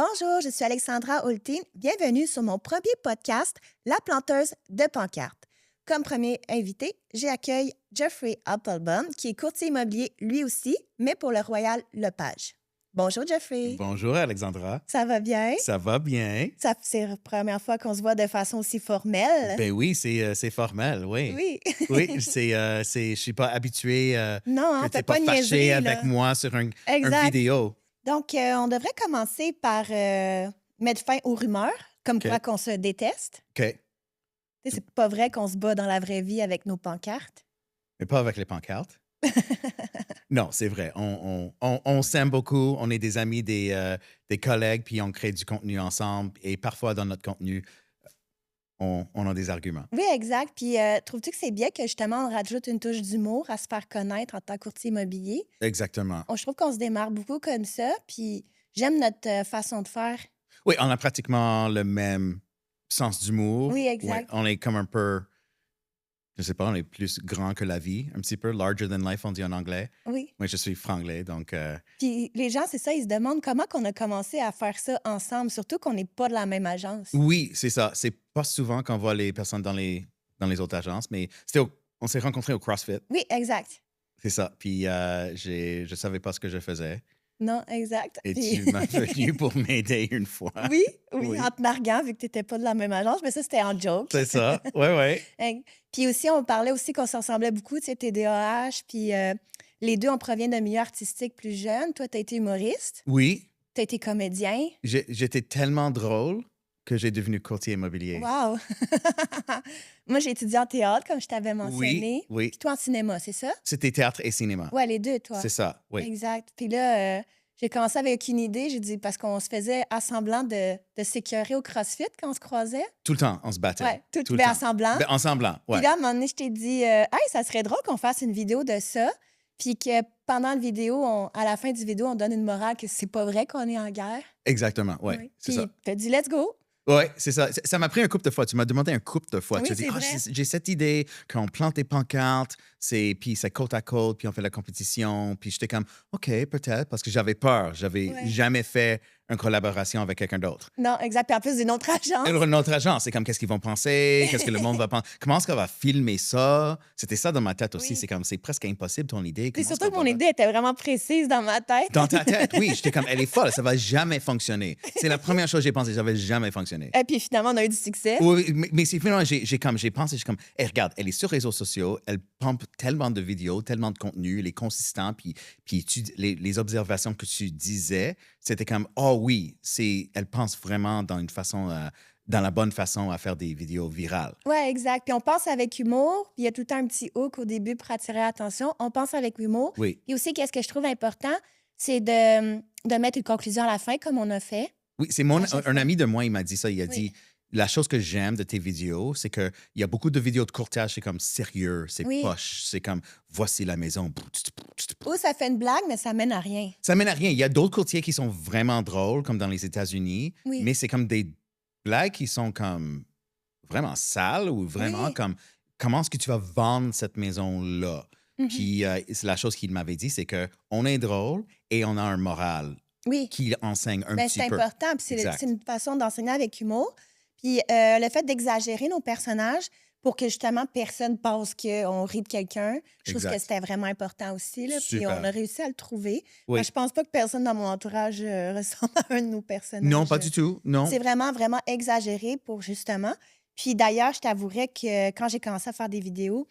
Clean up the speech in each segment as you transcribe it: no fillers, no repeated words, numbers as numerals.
Bonjour, je suis Alexandra Holtin. Bienvenue sur mon premier podcast, La planteuse de pancartes. Comme premier invité, j'accueille Jeffrey Applebaum, qui est courtier immobilier lui aussi, mais pour le Royal Lepage. Bonjour, Jeffrey. Bonjour, Alexandra. Ça va bien? Ça va bien. C'est la première fois qu'on se voit de façon aussi formelle. Ben oui, c'est formel, oui. Oui. Oui, je suis pas habitué Non, que on tu fait pas pas fâché niaiser, avec là. moi sur une Exact. vidéo. Donc, on devrait commencer par mettre fin aux rumeurs, comme OK. quoi qu'on se déteste. OK, Tu sais, c'est pas vrai qu'on se bat dans la vraie vie avec nos pancartes. mais pas avec les pancartes. Non, c'est vrai. On s'aime beaucoup. On est des amis, des collègues, puis on crée du contenu ensemble. Et parfois, dans notre contenu, on a des arguments. Oui, exact. Puis, trouves-tu que c'est bien que justement, on rajoute une touche d'humour à se faire connaître en tant que courtier immobilier? Exactement. Je trouve qu'on se démarre beaucoup comme ça. Puis, j'aime notre façon de faire. Oui, on a pratiquement le même sens d'humour. Oui, Ouais, exact. on est comme un peu, je sais pas, on est plus grand que la vie, un petit peu, larger than life, on dit en anglais. Oui. Moi, je suis franglais, donc Puis, les gens, c'est ça, ils se demandent comment qu'on a commencé à faire ça ensemble, surtout qu'on n'est pas de la même agence. oui, c'est ça. C'est pas souvent qu'on voit les personnes dans les autres agences, mais on s'est rencontrés au CrossFit, Oui, exact. c'est ça. Puis je savais pas ce que je faisais Non, exact. et Puis- tu m'as venu pour m'aider une fois. Oui, oui, Oui. en te narguant, vu que tu n'étais pas de la même agence, mais ça, c'était en joke. C'est ça, ouais. Hein. Puis aussi, on parlait aussi qu'on se ressemblait beaucoup, tu sais, TDAH, puis les deux, on provient d'un milieu artistique plus jeune. Toi, tu as été humoriste, Oui, tu as été comédien. j'étais tellement drôle que j'ai devenu courtier immobilier. Wow! Moi, j'ai étudié en théâtre, comme je t'avais mentionné. Oui. Puis toi, en cinéma, c'est ça? C'était théâtre et cinéma. Ouais, les deux, toi. C'est ça, oui. Exact. Puis là, j'ai commencé avec une idée, j'ai dit, parce qu'on se faisait assemblant de s'écœurer au CrossFit quand on se croisait. Tout le temps, on se battait. Ouais, tout le fait temps. assemblant. Ben, ensemble, Puis ouais. là, à un moment donné, je t'ai dit, hey, ça serait drôle qu'on fasse une vidéo de ça. Puis que pendant la vidéo, à la fin du vidéo, on donne une morale que c'est pas vrai qu'on est en guerre. Exactement, ouais, Oui. c'est Puis ça. t'as dit, let's go. Ouais, c'est ça. Ça m'a pris un couple de fois. Tu m'as demandé un couple de fois. Oui, Tu as dit, c'est vrai. j'ai cette idée qu'on plante des pancartes, puis c'est côte à côte, puis on fait la compétition. Puis j'étais comme, OK, peut-être, parce que j'avais peur. J'avais Ouais. jamais fait une collaboration avec quelqu'un d'autre. Non, exact. Puis en plus d'une autre agence. Et notre agence, c'est comme, qu'est-ce qu'ils vont penser? Qu'est-ce que le monde va penser? Comment est-ce qu'on va filmer ça? C'était ça dans ma tête aussi. Oui. C'est comme, c'est presque impossible ton idée. Puis Comment est-ce surtout que qu'on mon va- idée était vraiment précise dans ma tête. Dans ta tête, oui. J'étais comme, elle est folle, ça va jamais fonctionner. C'est la première chose que j'ai pensé, ça va jamais fonctionner. Et puis finalement, on a eu du succès. Oui, mais c'est finalement, j'ai pensé, hey, regarde, elle est sur les réseaux sociaux, elle pompe tellement de vidéos, tellement de contenu, elle est consistante, puis les observations que tu disais, c'était comme, oh oui, elle pense vraiment dans une façon, dans la bonne façon à faire des vidéos virales. Oui, exact. Puis on pense avec humour. Puis il y a tout le temps un petit hook au début pour attirer l'attention. On pense avec humour. Oui. Puis aussi, qu'est-ce que je trouve important, c'est de mettre une conclusion à la fin, comme on a fait. Oui, c'est À chaque un fois. ami de moi, il m'a dit ça. Il a Oui. dit, la chose que j'aime de tes vidéos, c'est qu'il y a beaucoup de vidéos de courtage, c'est comme sérieux, c'est Oui. poche, c'est comme, voici la maison. Ou ça fait une blague, mais ça mène à rien. Ça mène à rien. Il y a d'autres courtiers qui sont vraiment drôles, comme dans les États-Unis, Oui. mais c'est comme des blagues qui sont comme vraiment sales ou vraiment Oui. comme, comment est-ce que tu vas vendre cette maison-là? Mhm. Puis c'est la chose qu'il m'avait dit, c'est qu'on est drôle et on a un moral Oui. qui enseigne un Ben, petit c'est peu. important. Puis Exact. c'est une façon d'enseigner avec humour. Puis le fait d'exagérer nos personnages pour que justement personne pense qu'on rit de quelqu'un, je trouve Exact. que c'était vraiment important aussi. Là. Puis Super. on a réussi à le trouver. Oui. Moi, je pense pas que personne dans mon entourage ressemble à un de nos personnages. Non, pas du tout. Non. C'est vraiment, vraiment exagéré pour justement. Puis d'ailleurs, je t'avouerais que quand j'ai commencé à faire des vidéos,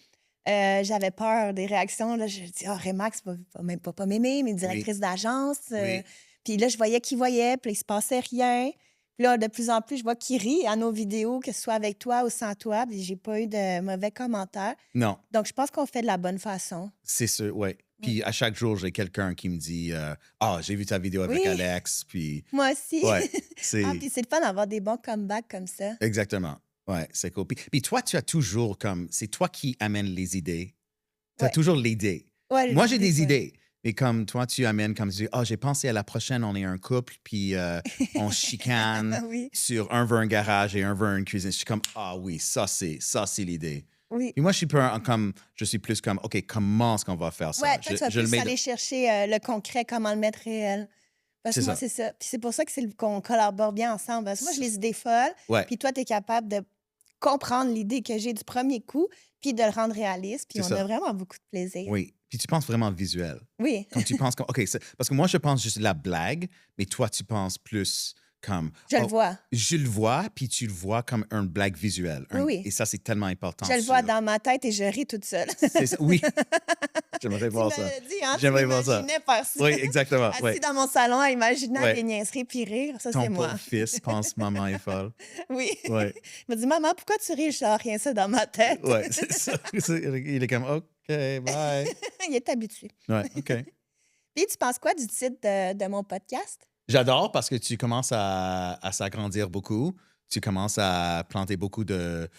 j'avais peur des réactions. Là, je dis, Remax va même pas m'aimer, mes directrices d'agence. Oui. Puis là, je voyais qui voyait, puis il se passait rien. Puis là, de plus en plus, je vois qui rit à nos vidéos, que ce soit avec toi ou sans toi. Puis j'ai pas eu de mauvais commentaires. Non, Donc, je pense qu'on fait de la bonne façon. c'est sûr, oui. Puis à chaque jour, j'ai quelqu'un qui me dit, ah, j'ai vu ta vidéo avec Oui. Alex, puis Moi aussi. ouais, c'est Puis c'est le fun d'avoir des bons comebacks comme ça. exactement. Ouais, c'est cool. Puis toi, tu as toujours comme, c'est toi qui amènes les idées. Tu as Ouais. toujours l'idée. Ouais, Moi, j'ai des ouais. idées. Et comme toi, tu amènes comme tu dis, j'ai pensé à la prochaine, on est un couple, puis on chicane Oui. sur un veut un garage et un veut une cuisine. Je suis comme, ah oui, ça c'est l'idée. Oui. Puis moi, je suis plus comme, OK, comment est-ce qu'on va faire ça? Ouais, toi, tu vas je le plus mets aller chercher le concret, comment le mettre réel. Parce C'est que moi, ça. c'est ça. Puis c'est pour ça que qu'on collabore bien ensemble. Parce que moi, j'ai les idées folles, Ouais, puis toi, tu es capable de comprendre l'idée que j'ai du premier coup, puis de le rendre réaliste. Puis c'est on a ça. vraiment beaucoup de plaisir. Oui. Puis tu penses vraiment visuel. Oui, Comme tu penses comme OK, parce que moi, je pense juste la blague, mais toi, tu penses plus comme je le oh, vois. je le vois, puis tu le vois comme une blague visuelle. Oui, oui. Et ça, c'est tellement Je important le vois sur. dans ma tête et je ris toute seule. C'est ça. Oui, j'aimerais Tu me voir ça. l'avais dit, hein? Tu J'aimerais voir ça. m'imaginais faire ça. Oui, exactement. Assis Oui. dans mon salon à imaginer des Ouais. niaiseries puis rire. Ça, c'est Ton moi. pauvre fils pense maman est folle. Oui. Ouais. Il m'a dit, maman, pourquoi tu ris? Je sors rien ça dans ma tête. Ouais, c'est ça. Il est comme OK, bye. Il est habitué. Ouais, OK. Puis, tu penses quoi du titre de mon podcast? J'adore parce que tu commences à s'agrandir beaucoup. Tu commences à planter beaucoup de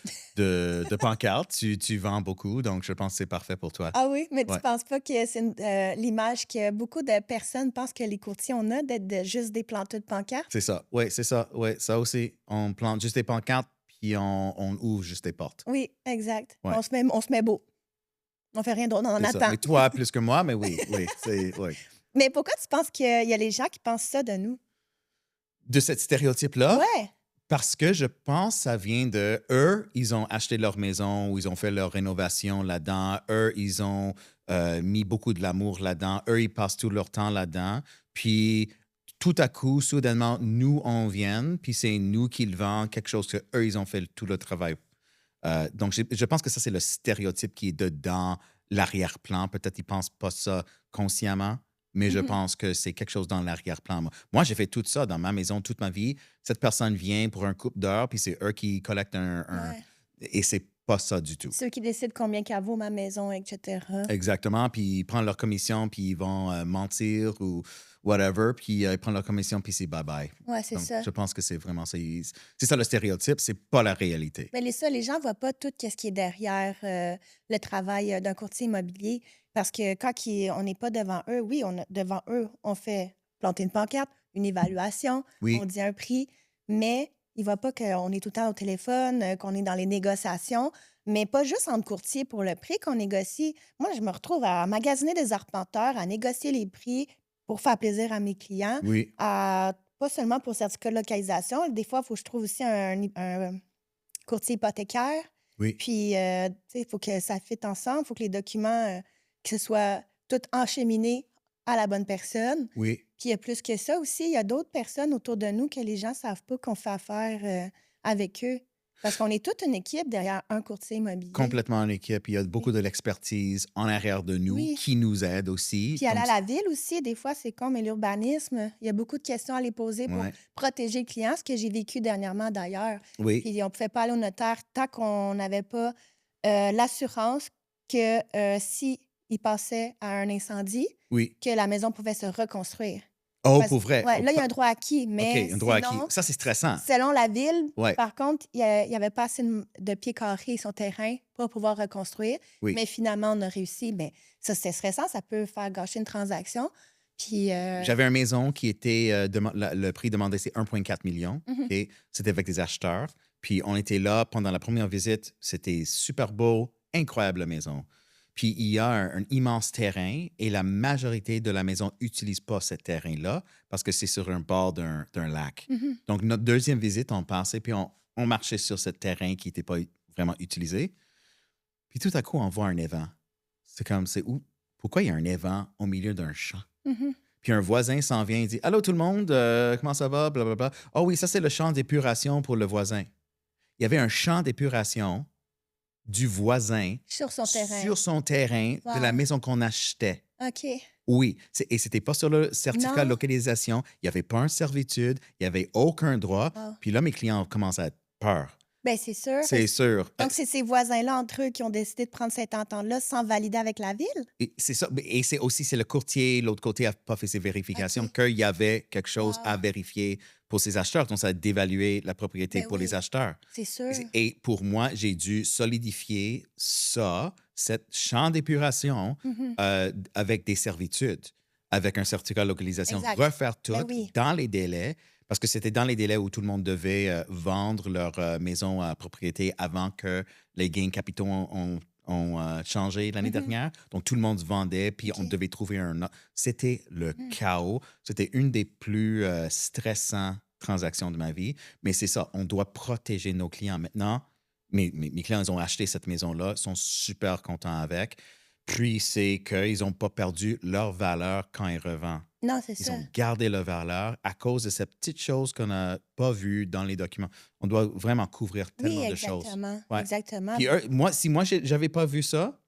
pancartes. Tu vends beaucoup. Donc, je pense que c'est parfait pour toi. Ah oui, mais tu Ouais. penses pas que c'est l'image que beaucoup de personnes pensent que les courtiers, on a d'être juste des planteurs de pancartes? C'est ça. Oui, c'est ça. Oui, ça aussi. On plante juste des pancartes, puis on ouvre juste des portes. Oui, exact. Ouais. On se met beau. On fait rien d'autre, on C'est ça. attend. Mais toi, plus que moi, mais oui, oui. Oui. Mais pourquoi tu penses qu'il y a les gens qui pensent ça de nous? De cet stéréotype-là, Ouais. parce que je pense que ça vient de eux, ils ont acheté leur maison ou ils ont fait leur rénovation là-dedans. Eux, ils ont mis beaucoup de l'amour là-dedans. Eux, ils passent tout leur temps là-dedans. Puis tout à coup, soudainement, nous, on vient, puis c'est nous qui le vendons, quelque chose que eux, ils ont fait tout le travail. Donc, je pense que ça, c'est le stéréotype qui est dedans l'arrière-plan. Peut-être qu'ils ne pensent pas ça consciemment, mais je Mhm. pense que c'est quelque chose dans l'arrière-plan. Moi, j'ai fait tout ça dans ma maison toute ma vie. Cette personne vient pour un couple d'heures, puis c'est eux qui collectent Ouais. Et c'est pas ça du tout. Ceux qui décident combien qu'elle vaut ma maison, etc. Exactement. Puis ils prennent leur commission, puis ils vont mentir ou whatever, puis ils prennent leur commission, puis c'est bye-bye. Ouais, c'est Donc, ça. je pense que c'est vraiment ça. C'est ça le stéréotype, c'est pas la réalité. Mais les gens ne voient pas tout ce qui est derrière le travail d'un courtier immobilier. Parce que quand on n'est pas devant eux, oui, devant eux, on fait planter une pancarte, une évaluation, Oui, on dit un prix, mais ils ne voient pas qu'on est tout le temps au téléphone, qu'on est dans les négociations, mais pas juste entre courtiers pour le prix qu'on négocie. Moi, je me retrouve à magasiner des arpenteurs, à négocier les prix pour faire plaisir à mes clients, oui, pas seulement pour certificat de localisation. Des fois, il faut que je trouve aussi un courtier hypothécaire. oui, Puis, tu sais, il faut que ça fitte ensemble. Il faut que les documents, que ce soit tout encheminé à la bonne personne. oui. Puis, il y a plus que ça aussi. Il y a d'autres personnes autour de nous que les gens ne savent pas qu'on fait affaire avec eux. Parce qu'on est toute une équipe derrière un courtier immobilier. Complètement en équipe. Il y a beaucoup de l'expertise en arrière de nous Oui. qui nous aide aussi. Puis aller Donc, à la ville aussi, des fois, c'est con, mais l'urbanisme, il y a beaucoup de questions à les poser pour ouais, protéger le client, ce que j'ai vécu dernièrement d'ailleurs. oui, Puis on ne pouvait pas aller au notaire tant qu'on n'avait pas l'assurance que si il passait à un incendie, oui. que la maison pouvait se reconstruire. Oh, Parce- pour vrai. ouais, Oh, là, il y a un droit acquis, OK, mais un droit acquis. sinon, Ça, c'est stressant. selon la ville, Ouais, par contre, il n'y avait pas assez de pieds carrés sur terrain pour pouvoir reconstruire. oui. Mais finalement, on a réussi. Mais ça, c'est stressant. Ça peut faire gâcher une transaction. Puis, J'avais une maison qui était, le prix demandé, c'est 1,4 million. mhm. OK? C'était avec des acheteurs. Puis on était là pendant la première visite. C'était super beau, incroyable la maison. Puis il y a un immense terrain et la majorité de la maison n'utilise pas ce terrain-là parce que c'est sur un bord d'un lac. Mhm. Donc, notre deuxième visite, on passait, puis on marchait sur ce terrain qui n'était pas vraiment utilisé. Puis tout à coup, on voit un évent. C'est comme, c'est où? Pourquoi il y a un évent au milieu d'un champ? Mhm. Puis un voisin s'en vient et dit allô tout le monde, comment ça va? Blablabla. Oh oui, ça c'est le champ d'épuration pour le voisin. Il y avait un champ d'épuration du voisin Sur son terrain. sur son terrain de la Wow. maison qu'on achetait. OK. Oui, et c'était pas sur le certificat de Non. localisation. Il n'y avait pas une servitude. Il n'y avait aucun droit. Wow. Puis là, mes clients commencent à être peur. Bien, c'est sûr. C'est sûr. Donc, c'est ces voisins-là entre eux qui ont décidé de prendre cette entente-là sans valider avec la ville? Et c'est ça. Et c'est aussi, c'est le courtier, l'autre côté n'a pas fait ses vérifications, OK. qu'il y avait quelque chose à Wow. vérifier pour ses acheteurs. Donc, ça a dévalué la propriété Ben pour les oui, acheteurs. c'est sûr. Et pour moi, j'ai dû solidifier ça, cette champ d'épuration, Mhm. avec des servitudes, avec un certificat de localisation, Exact. refaire tout Ben oui. dans les délais, parce que c'était dans les délais où tout le monde devait vendre leur maison à propriété avant que les gains capitaux ont changé l'année dernière. Donc, tout le monde vendait, puis on OK. devait trouver C'était le chaos. C'était une des plus stressantes transactions de ma vie. Mais c'est ça, on doit protéger nos clients. Maintenant, mes clients, ils ont acheté cette maison-là, ils sont super contents avec. Puis, c'est qu'ils n'ont pas perdu leur valeur quand ils revendent. Non, c'est Ils ça. ont gardé leur valeur à cause de ces petites choses qu'on n'a pas vues dans les documents. On doit vraiment couvrir Oui, tellement de choses. exactement, Ouais. exactement. Puis moi, si moi, j'avais pas vu ça,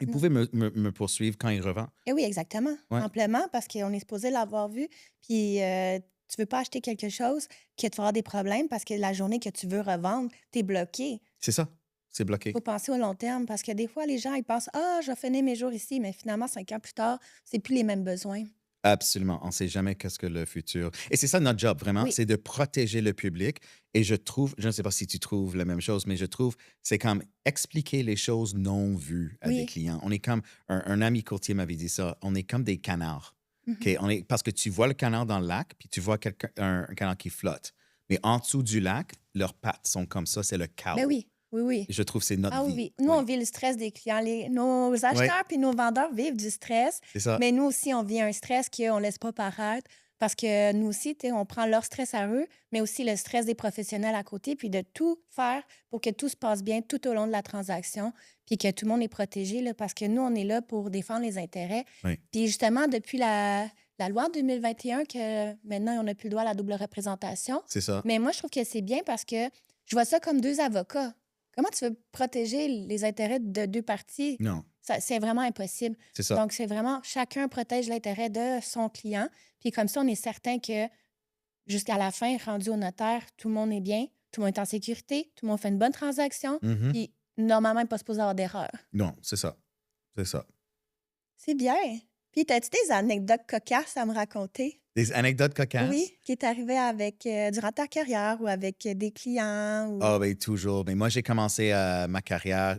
ils Non. pouvaient me poursuivre quand ils revendent. Et oui, exactement, Ouais, amplement, parce qu'on est supposé l'avoir vu. Puis tu veux pas acheter quelque chose que tu vas avoir des problèmes parce que la journée que tu veux revendre, tu es bloqué. c'est ça. C'est Il bloqué. faut penser au long terme parce que des fois, les gens, ils pensent: «Ah, je vais finir mes jours ici», mais finalement, 5 ans plus tard, c'est plus les mêmes besoins. Absolument. On ne sait jamais qu'est-ce que le futur. Et c'est ça notre job, vraiment, Oui, c'est de protéger le public. Et je trouve, je ne sais pas si tu trouves la même chose, mais je trouve, c'est comme expliquer les choses non vues à des oui. clients. On est comme, un ami courtier m'avait dit ça, on est comme des canards. Mmh. OK? Parce que tu vois le canard dans le lac, puis tu vois un canard qui flotte. Mais en dessous du lac, leurs pattes sont comme ça, c'est le Ben chaos. oui, oui, oui. Et je trouve que c'est notre Ah oui, vie. oui. Nous, on Oui. vit le stress des clients. Nos Oui, acheteurs puis nos vendeurs vivent du stress, c'est ça. mais nous aussi, on vit un stress qu'on ne laisse pas paraître parce que nous aussi, tu sais, on prend leur stress à eux, mais aussi le stress des professionnels à côté, puis de tout faire pour que tout se passe bien tout au long de la transaction, puis que tout le monde est protégé, là, parce que nous, on est là pour défendre les intérêts. Oui, Puis justement, depuis la loi 2021, que maintenant, on n'a plus le droit à la double représentation, c'est ça. mais moi, je trouve que c'est bien parce que je vois ça comme deux avocats. Comment tu veux protéger les intérêts de deux parties? Non, C'est vraiment impossible. c'est ça. Donc, c'est vraiment chacun protège l'intérêt de son client. Puis comme ça, on est certain que jusqu'à la fin, rendu au notaire, tout le monde est bien, tout le monde est en sécurité, tout le monde fait une bonne transaction. Mhm. Puis normalement, il n'est pas supposé avoir d'erreur. Non, c'est ça. C'est ça. C'est bien. Puis, as-tu des anecdotes cocasses à me raconter? Des anecdotes cocasses? Oui, qui est arrivé avec durant ta carrière ou avec des clients ou. Ah, ben toujours. Mais moi, j'ai commencé ma carrière.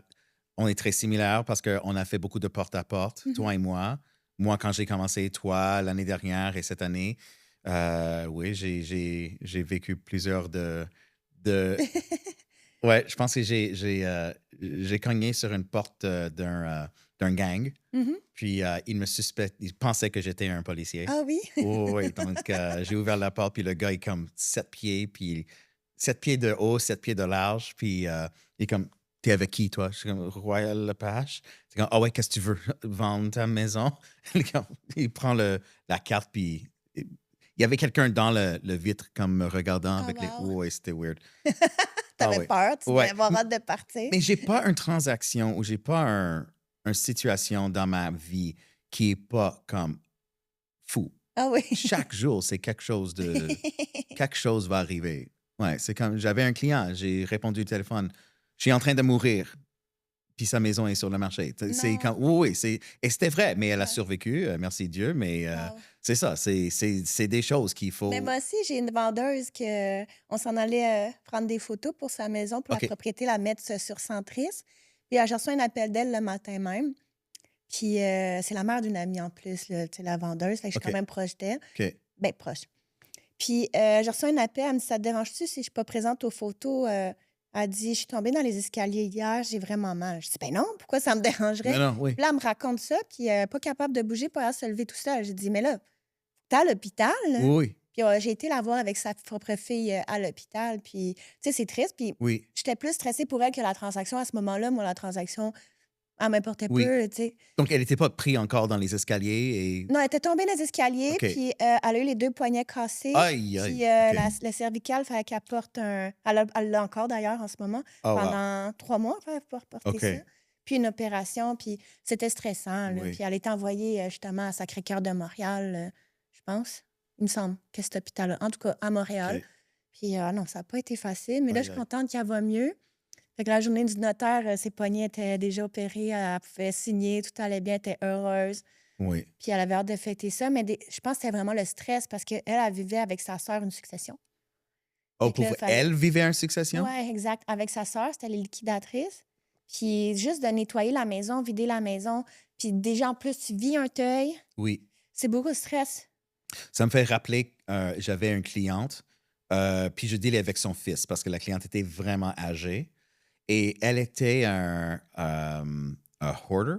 On est très similaires parce qu'on a fait beaucoup de porte-à-porte, Mhm. toi et moi. Moi, quand j'ai commencé, toi, l'année dernière et cette année, oui, j'ai vécu plusieurs de... Ouais, je pense que j'ai cogné sur une porte d'un gang. Mhm. Puis, il pensait que j'étais un policier. Ah oui? Oh, oui, donc j'ai ouvert la porte, puis le gars est comme 7 pieds, puis 7 pieds de haut, 7 pieds de large, puis il est comme, t'es avec qui, toi? Je suis comme, Royal Lepage. C'est comme, ah ouais, qu'est-ce que tu veux? Vendre ta maison? Il prend la carte, puis il y avait quelqu'un dans le vitre, comme me regardant Ah avec les. wow. Oh, ouais, c'était weird. Ah T'avais ouais. peur, tu devais Ouais. avoir hâte de partir. Mais j'ai pas une transaction ou j'ai pas une situation dans ma vie qui est pas comme fou. Ah oui. Chaque jour, c'est quelque chose de. Quelque chose va arriver. Ouais, c'est comme. J'avais un client, j'ai répondu au téléphone. Je suis en train de mourir, puis sa maison est sur le marché. C'est Non. comme. Oui, oui, et c'était vrai, mais elle a Ouais. survécu, merci Dieu, mais Wow. c'est ça, c'est des choses qu'il Mais faut. moi aussi, j'ai une vendeuse que on s'en allait prendre des photos pour sa maison, pour la OK, propriété, la mettre sur Centris. Puis j'ai reçu un appel d'elle le matin même. Puis c'est la mère d'une amie en plus, là, tu sais, la vendeuse. Fait que je suis quand OK, même proche d'elle. OK. Bien proche. Puis j'ai reçu un appel, elle me dit: «Ça te dérange-tu si je ne suis pas présente aux photos?» Elle dit: «Je suis tombée dans les escaliers hier, j'ai vraiment mal». Je dis: «Ben non, pourquoi ça me dérangerait?» Non, non, oui. Puis là, elle me raconte ça, puis pas capable de bouger, pas capable de se lever tout seul. J'ai dit: «Mais là, t'es à l'hôpital, là?» Oui, oui, Puis j'ai été la voir avec sa propre fille à l'hôpital. Puis, tu sais, c'est triste. Puis oui, j'étais plus stressée pour elle que la transaction à ce moment-là. Moi, la transaction, elle m'importait oui. peu, tu sais. Donc, elle n'était pas prise encore dans les escaliers et. Non, elle était tombée dans les escaliers, OK. puis elle a eu les deux poignets cassés. Aïe, Puis aïe. OK. le cervical, il fallait qu'elle porte un. Elle l'a encore d'ailleurs en ce moment. Oh, wow. Pendant 3 mois, il fallait porter ça. OK. Puis une opération, puis c'était stressant. Là. Oui. Puis elle a été envoyée justement à Sacré-Cœur de Montréal, je pense. Il me semble que cet hôpital-là. En tout cas, à Montréal. OK. Puis non, ça n'a pas été facile. Mais là, je Aïe, suis aïe. contente qu'elle va mieux. Fait que la journée du notaire, ses poignets étaient déjà opérés. Elle pouvait signer, tout allait bien, elle était heureuse. Oui. Puis elle avait hâte de fêter ça. Mais je pense que c'était vraiment le stress parce qu'elle, elle vivait avec sa sœur une succession. Oh, Fait que là, pour fallait. elle vivait une succession? Ouais, exact. Avec sa sœur, c'était les liquidatrices. Puis juste de nettoyer la maison, vider la maison. Puis déjà, en plus, tu vis un deuil. Oui. C'est beaucoup de stress. Ça me fait rappeler, j'avais une cliente, puis je dealais avec son fils parce que la cliente était vraiment âgée. Et elle était un hoarder.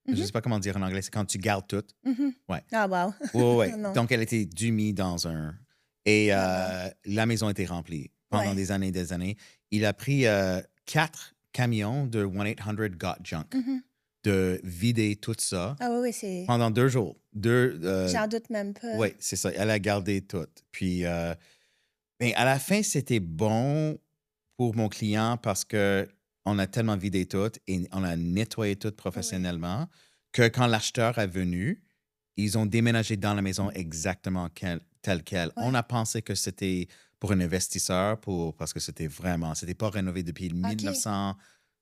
Je ne Mhm, sais pas comment dire en anglais. C'est quand tu gardes tout. mhm. Ouais. Ah, wow. Ouais, ouais. Non. Donc, elle était dumie dans un. Et Ah, wow. la maison était remplie pendant Ouais. des années et des années. Il a pris 4 camions de 1-800 Got Junk Mhm. de vider tout ça Ah, oui, oui, c'est. pendant 2 jours. J'en doute même pas. Oui, c'est ça. Elle a gardé tout. Puis, mais à la fin, c'était bon pour mon client parce que on a tellement vidé tout et on a nettoyé tout Oui. professionnellement que quand l'acheteur est venu, ils ont déménagé dans la maison exactement telle quelle. On Ouais. a pensé que c'était pour un investisseur, parce que c'était pas rénové depuis OK.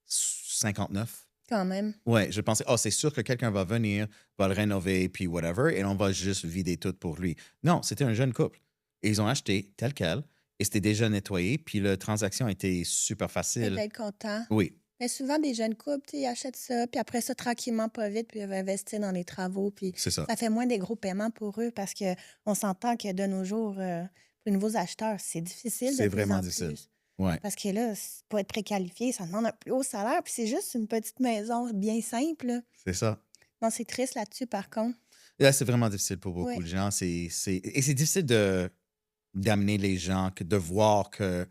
1959. Quand même. Ouais, je pensais, oh, c'est sûr que quelqu'un va venir, va le rénover, puis whatever, et on va juste vider tout pour lui. Non, c'était un jeune couple. Et ils ont acheté tel quel, et c'était déjà nettoyé, puis la transaction était super Elle facile. doit être content. Oui, Mais souvent, des jeunes couples, tu sais, ils achètent ça, puis après ça, tranquillement, pas vite, puis ils vont investir dans les travaux, puis c'est ça. ça fait moins des gros paiements pour eux parce qu'on s'entend que de nos jours, pour les nouveaux acheteurs, c'est difficile de C'est plus vraiment en difficile. plus. Ouais, Parce que là, pour être préqualifié, ça demande un plus haut salaire, puis c'est juste une petite maison bien simple, là. c'est ça. Non, c'est triste là-dessus, par contre. Et là, c'est vraiment difficile pour beaucoup Oui. de gens. Et c'est difficile d'amener les gens, de voir que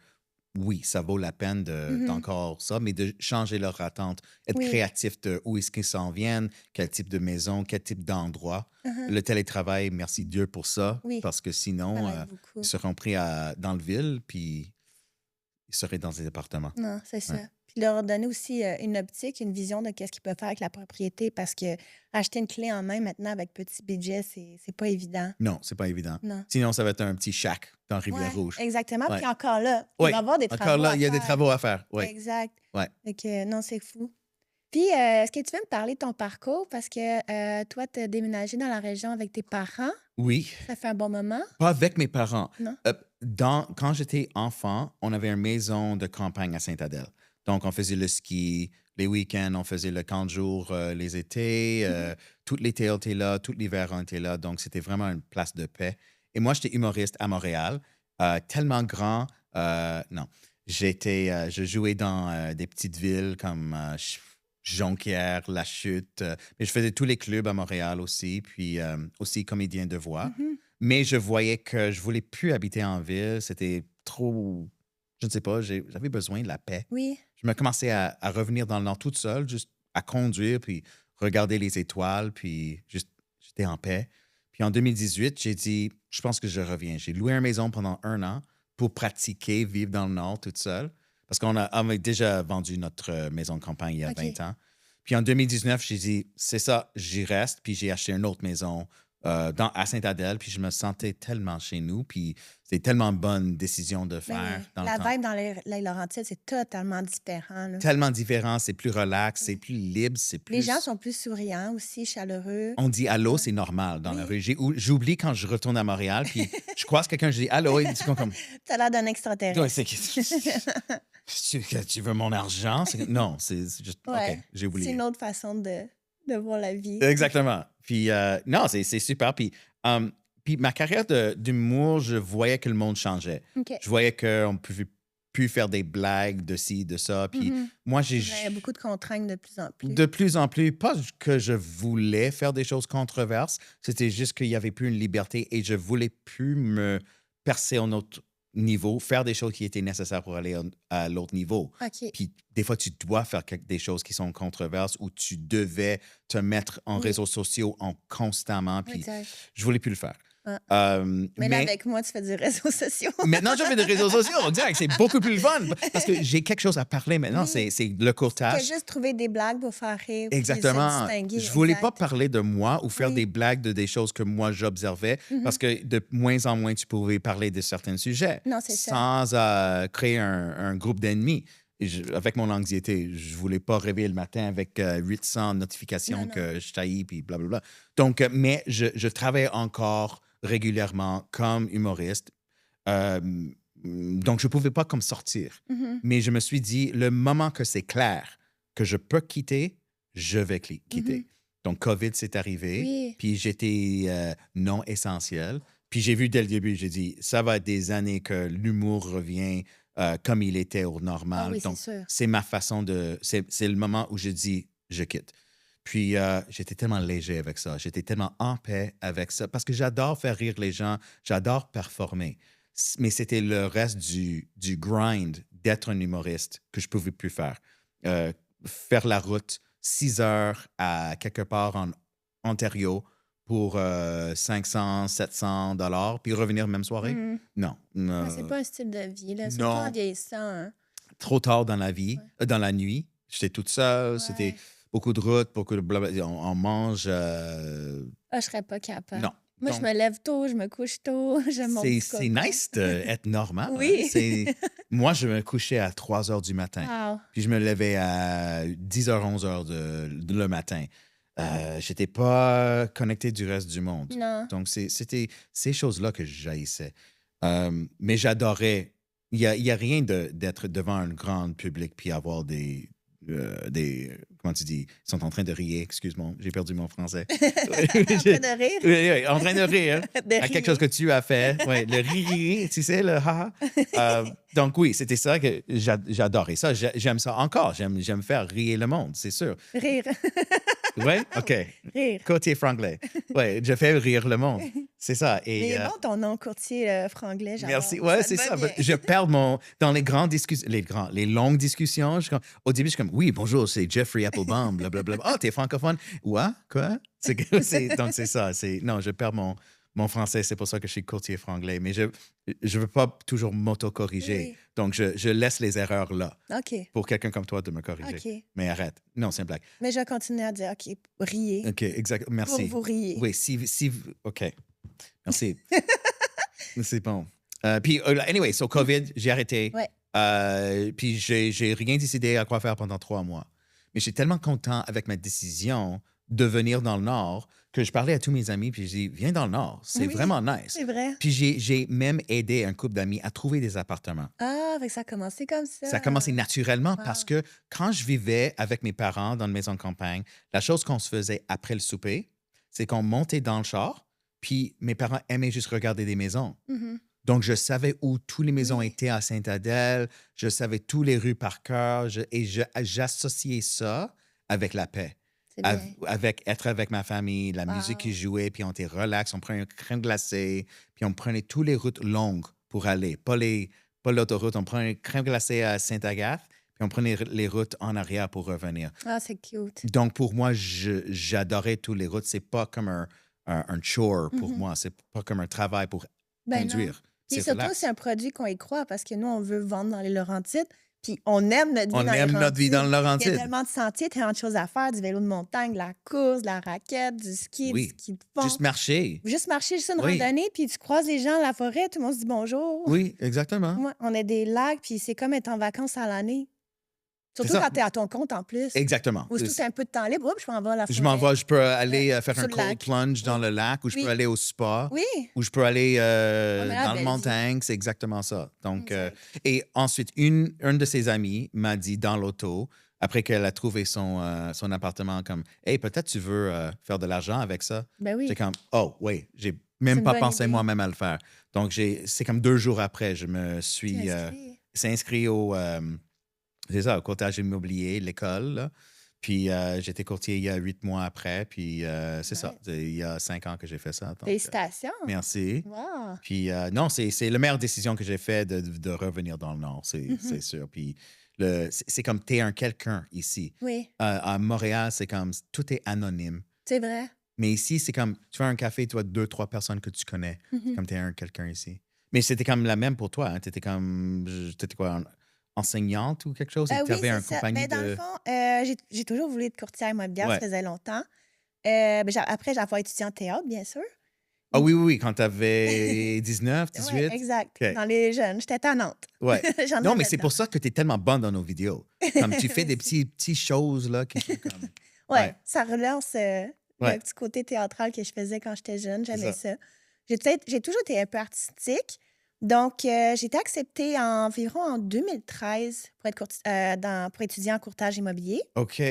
oui, ça vaut la peine Mhm. d'encore ça, mais de changer leur attente, être Oui. créatif de où est-ce qu'ils s'en viennent, quel type de maison, quel type d'endroit. Mhm. Le télétravail, merci Dieu pour ça, Oui, parce que ça sinon, l'aide ils beaucoup. seront pris dans le ville, puis ils seraient dans des appartements. Non, c'est Ouais. ça. Puis leur donner aussi une optique, une vision de qu'est-ce qu'ils peuvent faire avec la propriété parce que acheter une clé en main maintenant avec petit budget, c'est pas évident. Non, c'est pas évident. Non. Sinon, ça va être un petit shack dans Ouais, Rivière-Rouge. exactement. Ouais. Puis encore là, il Oui, va y avoir des encore travaux là, à il y a des faire. travaux à faire. Oui, Exact. ouais. Fait que non, c'est fou. Puis, est-ce que tu veux me parler de ton parcours? Parce que toi, tu as déménagé dans la région avec tes parents. Oui, Ça fait un bon moment, pas avec mes parents. non? Quand j'étais enfant, on avait une maison de campagne à Saint-Adèle. Donc, on faisait le ski, les week-ends, on faisait le camp de jour les étés. Mhm. Tout l'été, on était là, tout l'hiver, on était là. Donc, c'était vraiment une place de paix. Et moi, j'étais humoriste à Montréal, tellement grand. Non, je jouais dans des petites villes comme Jonquière, La Chute. Mais je faisais tous les clubs à Montréal aussi, puis aussi comédien de voix. Mhm. Mais je voyais que je voulais plus habiter en ville. C'était trop. Je ne sais pas, j'avais besoin de la paix. Oui. Je me commençais à revenir dans le Nord toute seule, juste à conduire, puis regarder les étoiles, puis juste, j'étais en paix. Puis en 2018, j'ai dit, je pense que je reviens. J'ai loué une maison pendant 1 an pour pratiquer, vivre dans le Nord toute seule. Parce on avait déjà vendu notre maison de campagne il y a OK. 20 ans. Puis en 2019, j'ai dit, c'est ça, j'y reste. Puis j'ai acheté une autre maison à Saint-Adèle. Puis je me sentais tellement chez nous. Puis c'était tellement une bonne décision de faire Ben, dans le la temps. vibe dans les Laurentides, c'est totalement différent, là. Tellement différent, c'est plus relax, c'est Oui. plus libre, c'est Les gens plus. sont plus souriants aussi, chaleureux. On dit allô, Ouais. c'est normal dans la Oui. rue. J'oublie quand je retourne à Montréal, puis je croise quelqu'un, je dis allô, il dit comme. T'as l'air d'un Ouais, extraterrestre. tu veux mon argent? Non, c'est juste. OK, Ouais, j'ai c'est une oublié. autre façon de voir la vie. Exactement. Puis, non, c'est super. Puis ma carrière d'humour, je voyais que le monde changeait. OK. Je voyais qu'on ne pouvait plus faire des blagues de ci, de ça. Puis Mhm. moi, Il y a beaucoup de contraintes de plus en plus. de plus en plus, pas que je voulais faire des choses controverses, c'était juste qu'il n'y avait plus une liberté et je voulais plus me percer à un autre niveau, faire des choses qui étaient nécessaires pour aller à l'autre niveau. OK. Puis des fois, tu dois faire des choses qui sont controverses ou tu devais te mettre en Oui. réseaux sociaux constamment. Puis Exact. je voulais plus le faire. Ah. Mais là, Mais avec moi, tu fais des réseaux sociaux. maintenant, je fais des réseaux sociaux. On dirait que c'est beaucoup plus fun parce que j'ai quelque chose à parler maintenant. Oui. C'est le Tu as courtage. juste trouvé des blagues pour faire rire. puis se Exactement. distinguer. Je voulais pas Exact. parler de moi ou faire Oui. des blagues de des choses que moi j'observais Mhm. parce que de moins en moins tu pouvais parler de certains sujets Non, c'est ça. sans créer un groupe d'ennemis. Et avec mon anxiété, je voulais pas réveiller le matin avec 800 notifications Non, non. que je taillis puis blablabla. Donc, mais je travaille encore régulièrement comme humoriste. Euh, donc, je pouvais pas comme sortir. Mhm. Mais je me suis dit, le moment que c'est clair que je peux quitter, je vais quitter. Mhm. Donc, COVID, c'est arrivé. Oui. Puis, j'étais non essentiel. Puis, j'ai vu dès le début, j'ai dit, ça va être des années que l'humour revient comme il était au Ah normal. oui, c'est Donc, sûr. c'est ma façon de... C'est le moment où je dis, je quitte. Puis, j'étais tellement léger avec ça. J'étais tellement en paix avec ça parce que j'adore faire rire les gens. J'adore performer. Mais c'était le reste du grind d'être un humoriste que je pouvais plus faire. Faire la route 6 heures à quelque part en Ontario pour 500, 700 dollars, puis revenir même soirée. Mhm. Non. Ouais, c'est pas un style de vie, là. Surtout en Non. vieillissant. Hein. Trop tard dans la vie, Ouais. dans la nuit. J'étais toute seule. C'était Ouais. beaucoup de routes, beaucoup de blabla. On mange. Ah, je serais pas capable. Non. Moi, je Donc, me lève tôt, je me couche tôt, j'aime mon petit c'est cocon. nice d'être normal. Hein. Oui. Moi, je me couchais à 3 heures du matin. Wow. Puis je me levais à 10 heures, 11 heures le matin. J'étais pas connecté du reste du monde. Non. Donc, c'était ces choses-là que j'haïssais. Mais j'adorais. Il y a rien d'être devant un grand public puis avoir des comment tu dis? Ils sont en train de rire, excuse-moi, j'ai perdu mon français. En train de rire. Oui, oui, en train de rire De à quelque chose que rire. tu as fait. Oui, le rire, tu sais, le ha. Donc oui, c'était ça que j'adorais ça. J'aime ça encore. J'aime faire rire le monde, c'est sûr. Rire. Oui? OK. Rire. Courtier franglais. Oui, je fais rire le monde. C'est ça. Mais Et, il est bon ton nom, courtier franglais, j'adore. merci. Ouais, te c'est va ça. bien. Je perds dans les grandes discussions, les longues discussions. Au début, je suis comme, oui, bonjour, c'est Jeffrey Applebaum, blablabla. Oh, t'es francophone? Ouais, quoi? Donc, c'est ça. Non, je perds mon français. C'est pour ça que je suis courtier franglais. Mais je ne veux pas toujours m'auto-corriger. Oui. Donc, je laisse les erreurs là OK. pour quelqu'un comme toi de me corriger. OK. Mais arrête. Non, c'est une blague. Mais je vais continuer à dire OK, riez. OK, exact. Merci. Pour vous riez. Oui, OK. Merci. C'est bon. Puis, anyway, so COVID, j'ai arrêté. Ouais. Puis, j'ai rien décidé à quoi faire pendant 3 mois. Mais j'étais tellement content avec ma décision de venir dans le Nord que je parlais à tous mes amis, puis je dis, viens dans le Nord, c'est Oui, vraiment nice. C'est vrai. Puis, j'ai même aidé un couple d'amis à trouver des appartements. Ah, fait que ça a commencé comme ça. Ça a commencé naturellement Wow. parce que quand je vivais avec mes parents dans une maison de campagne, la chose qu'on se faisait après le souper, c'est qu'on montait dans le char, puis mes parents aimaient juste regarder des maisons. Mhm. Donc, je savais où toutes les maisons Oui. étaient à Sainte-Adèle, je savais toutes les rues par cœur, j'associais ça avec la paix, C'est bien. avec être avec ma famille, la Wow. musique qui jouait, puis on était relax, on prenait une crème glacée, puis on prenait toutes les routes longues pour aller, pas l'autoroute, on prenait une crème glacée à Sainte-Agathe, puis on prenait les routes en arrière pour revenir. Ah, c'est cute. Donc, pour moi, j'adorais toutes les routes. C'est pas comme un chore pour Mhm. moi, c'est pas comme un travail pour Ben non. conduire. Puis C'est surtout, relax. c'est un produit qu'on y croit parce que nous, on veut vendre dans les Laurentides. Puis on aime notre vie On dans les aime notre vie dans le Laurentides. Il y a Laurentide. tellement de sentiers, tellement de choses à faire, du vélo de montagne, de la course, de la raquette, du ski, Oui. du ski de fond. Juste marcher. Juste marcher, juste une Oui. randonnée, puis tu croises les gens dans la forêt, tout le monde se dit bonjour. Oui, exactement. Ouais, on a des lacs, puis c'est comme être en vacances à l'année. Surtout ça. quand tu es à ton compte en plus. Exactement. Ou surtout tu as un peu de temps libre, oups, je m'en vais à la forêt. Je m'en vais, je peux aller faire Sur un le cold lac. plunge dans le lac, ou je Oui. peux aller au spa, Oui, ou je peux aller mais là, dans le belle montagne. C'est exactement ça. Donc, exact. et ensuite, une de ses amies m'a dit dans l'auto, après qu'elle a trouvé son appartement, comme, hey, peut-être tu veux faire de l'argent avec ça. Ben oui. J'ai comme, oh, oui, j'ai C'est même une pas bonne pensé idée. moi-même à le faire. Donc, c'est comme 2 jours après, je me Tu suis es inscrit. c'est inscrit c'est ça, au courtage immobilier, l'école. Là. Puis j'étais courtier il y a 8 mois après. Puis c'est ça, il y a 5 ans que j'ai fait ça. Donc, Félicitations. merci. Wow. Puis non, c'est la meilleure décision que j'ai faite de revenir dans le Nord, c'est sûr. Puis c'est comme t'es un quelqu'un ici. Oui, À Montréal, c'est comme tout est anonyme. c'est vrai. Mais ici, c'est comme tu fais un café, tu as 2-3 personnes que tu connais. Mhm. Comme t'es un quelqu'un ici. Mais c'était comme la même pour toi. Hein? T'étais quoi, enseignante ou quelque chose? Et Oui, t'avais c'est une ça. compagnie Mais dans le de... fond, j'ai toujours voulu être courtière immobilière, ça Ouais. faisait longtemps. Après, j'ai avoir étudié en théâtre, bien sûr. Ah oui, oui, oui, quand t'avais 19, Oui, 18. exact. OK. Dans les jeunes, j'étais tannante. Ouais. J'en Non, avais mais c'est dedans. pour ça que tu es tellement bonne dans nos vidéos. Comme tu fais des petites choses là qui sont comme... Ouais, Ouais. ça relance Ouais. le petit côté théâtral que je faisais quand j'étais jeune. J'aimais ça. ça. J'ai toujours été un peu artistique. Donc, j'ai été acceptée environ en 2013 pour, pour étudier en courtage immobilier. OK.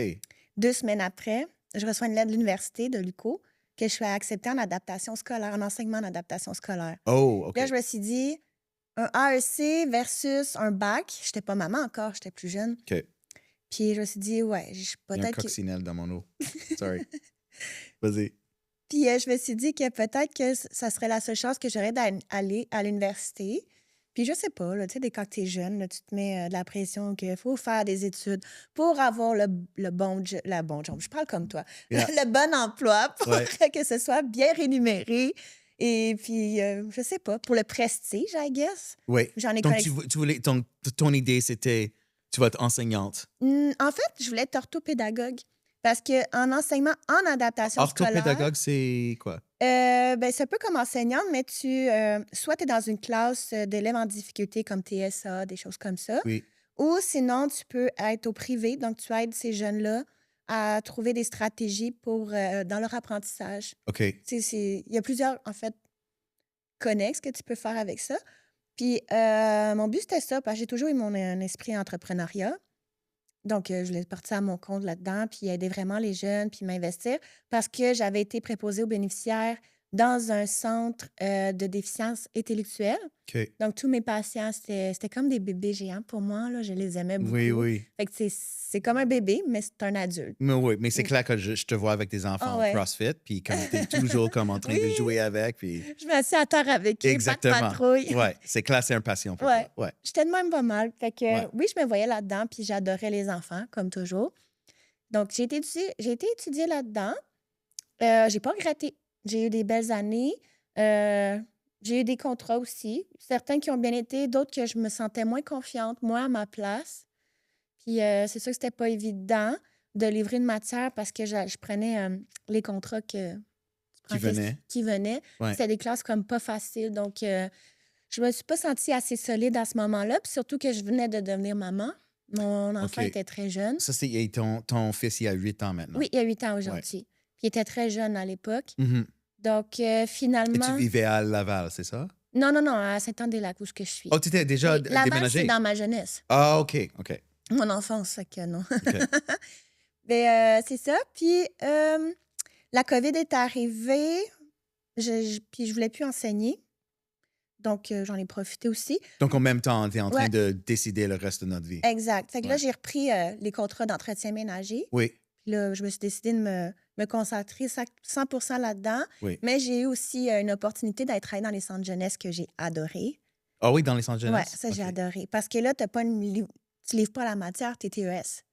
2 semaines après, je reçois une lettre de l'université de l'UQO que je suis acceptée en adaptation scolaire, en enseignement en adaptation scolaire. Oh, OK. Là, je me suis dit, un AEC versus un bac. J'étais pas maman encore, j'étais plus jeune. OK. Puis je me suis dit, ouais, Il y a un peut-être que... coccinelle dans mon eau. Sorry. Vas-y. Puis je me suis dit que peut-être que ça serait la seule chance que j'aurais d'aller à l'université. Puis je sais pas, là, tu sais, quand t'es jeune, là, tu te mets de la pression qu'il faut faire des études pour avoir le bon la bon job. Je parle comme toi. Yeah. Le bon emploi pour Ouais. que ce soit bien rémunéré. Et puis, je sais pas, pour le prestige, I guess. Oui. J'en ai Donc, collectionné. tu voulais, ton idée, c'était, tu vas être enseignante. En fait, je voulais être orthopédagogue parce qu'en enseignement, en adaptation scolaire, Orthopédagogue, c'est quoi? ben, c'est un peu comme enseignante, mais soit tu es dans une classe d'élèves en difficulté comme TSA, des choses comme ça, Oui. ou sinon tu peux être au privé, donc tu aides ces jeunes-là à trouver des stratégies dans leur apprentissage. OK. Il y a plusieurs, en fait, connexes que tu peux faire avec ça. Puis mon but, c'était ça, parce que j'ai toujours eu mon esprit entrepreneuriat. Donc, je voulais partir à mon compte là-dedans, puis aider vraiment les jeunes, puis m'investir, parce que j'avais été préposée aux bénéficiaires dans un centre de déficience intellectuelle. OK. Donc, tous mes patients, c'était comme des bébés géants pour moi, là. Je les aimais beaucoup. Oui, oui. Fait que c'est comme un bébé, mais c'est un adulte. Mais oui, mais c'est clair que je te vois avec des enfants Ah au ouais. CrossFit, puis comme tu es toujours comme en train de Oui. jouer avec, puis... Je m'assieds à terre avec eux, pas de Exactement. patrouille. Ouais, c'est clair, c'est un passion pour Ouais. toi. Ouais. J'étais de même pas mal. Fait que Ouais. oui, je me voyais là-dedans, puis j'adorais les enfants, comme toujours. Donc, j'ai été étudier là-dedans. J'ai pas regretté. J'ai eu des belles années. J'ai eu des contrats aussi. Certains qui ont bien été, d'autres que je me sentais moins confiante, moins à ma place. Puis c'est sûr que c'était pas évident de livrer une matière parce que je prenais les contrats Qui venait. qui venaient. Ouais. C'était des classes comme pas faciles. Donc, je me suis pas sentie assez solide à ce moment-là. Puis surtout que je venais de devenir maman. Mon enfant OK. était très jeune. Ça, c'est et ton fils, il a 8 ans maintenant. Oui, il y a 8 ans aujourd'hui. Puis il était très jeune à l'époque. Mhm. Donc, Et finalement... tu vivais à Laval, c'est ça? Non, à Saint-Anne-des-Lacs, où je suis. Oh, tu étais déjà Oui, Laval, déménagé? c'est dans ma jeunesse. Ah, OK, OK. Mon enfance, fait que non. OK. Mais c'est ça. Puis la COVID est arrivée, puis je voulais plus enseigner. Donc, j'en ai profité aussi. Donc, en même temps, tu es en train Ouais. de décider le reste de notre vie. Exact. Fait que là, Ouais. j'ai repris les contrats d'entretien ménager. Oui, Puis là, je me suis décidée de me concentrer 100% là-dedans. oui. Mais j'ai eu aussi une opportunité d'être travailler dans les centres jeunesse que j'ai adoré. Ah oui, dans les centres Oui, jeunesse? ça, j'ai OK. adoré. Parce que là, tu livres pas la matière, tu es TES.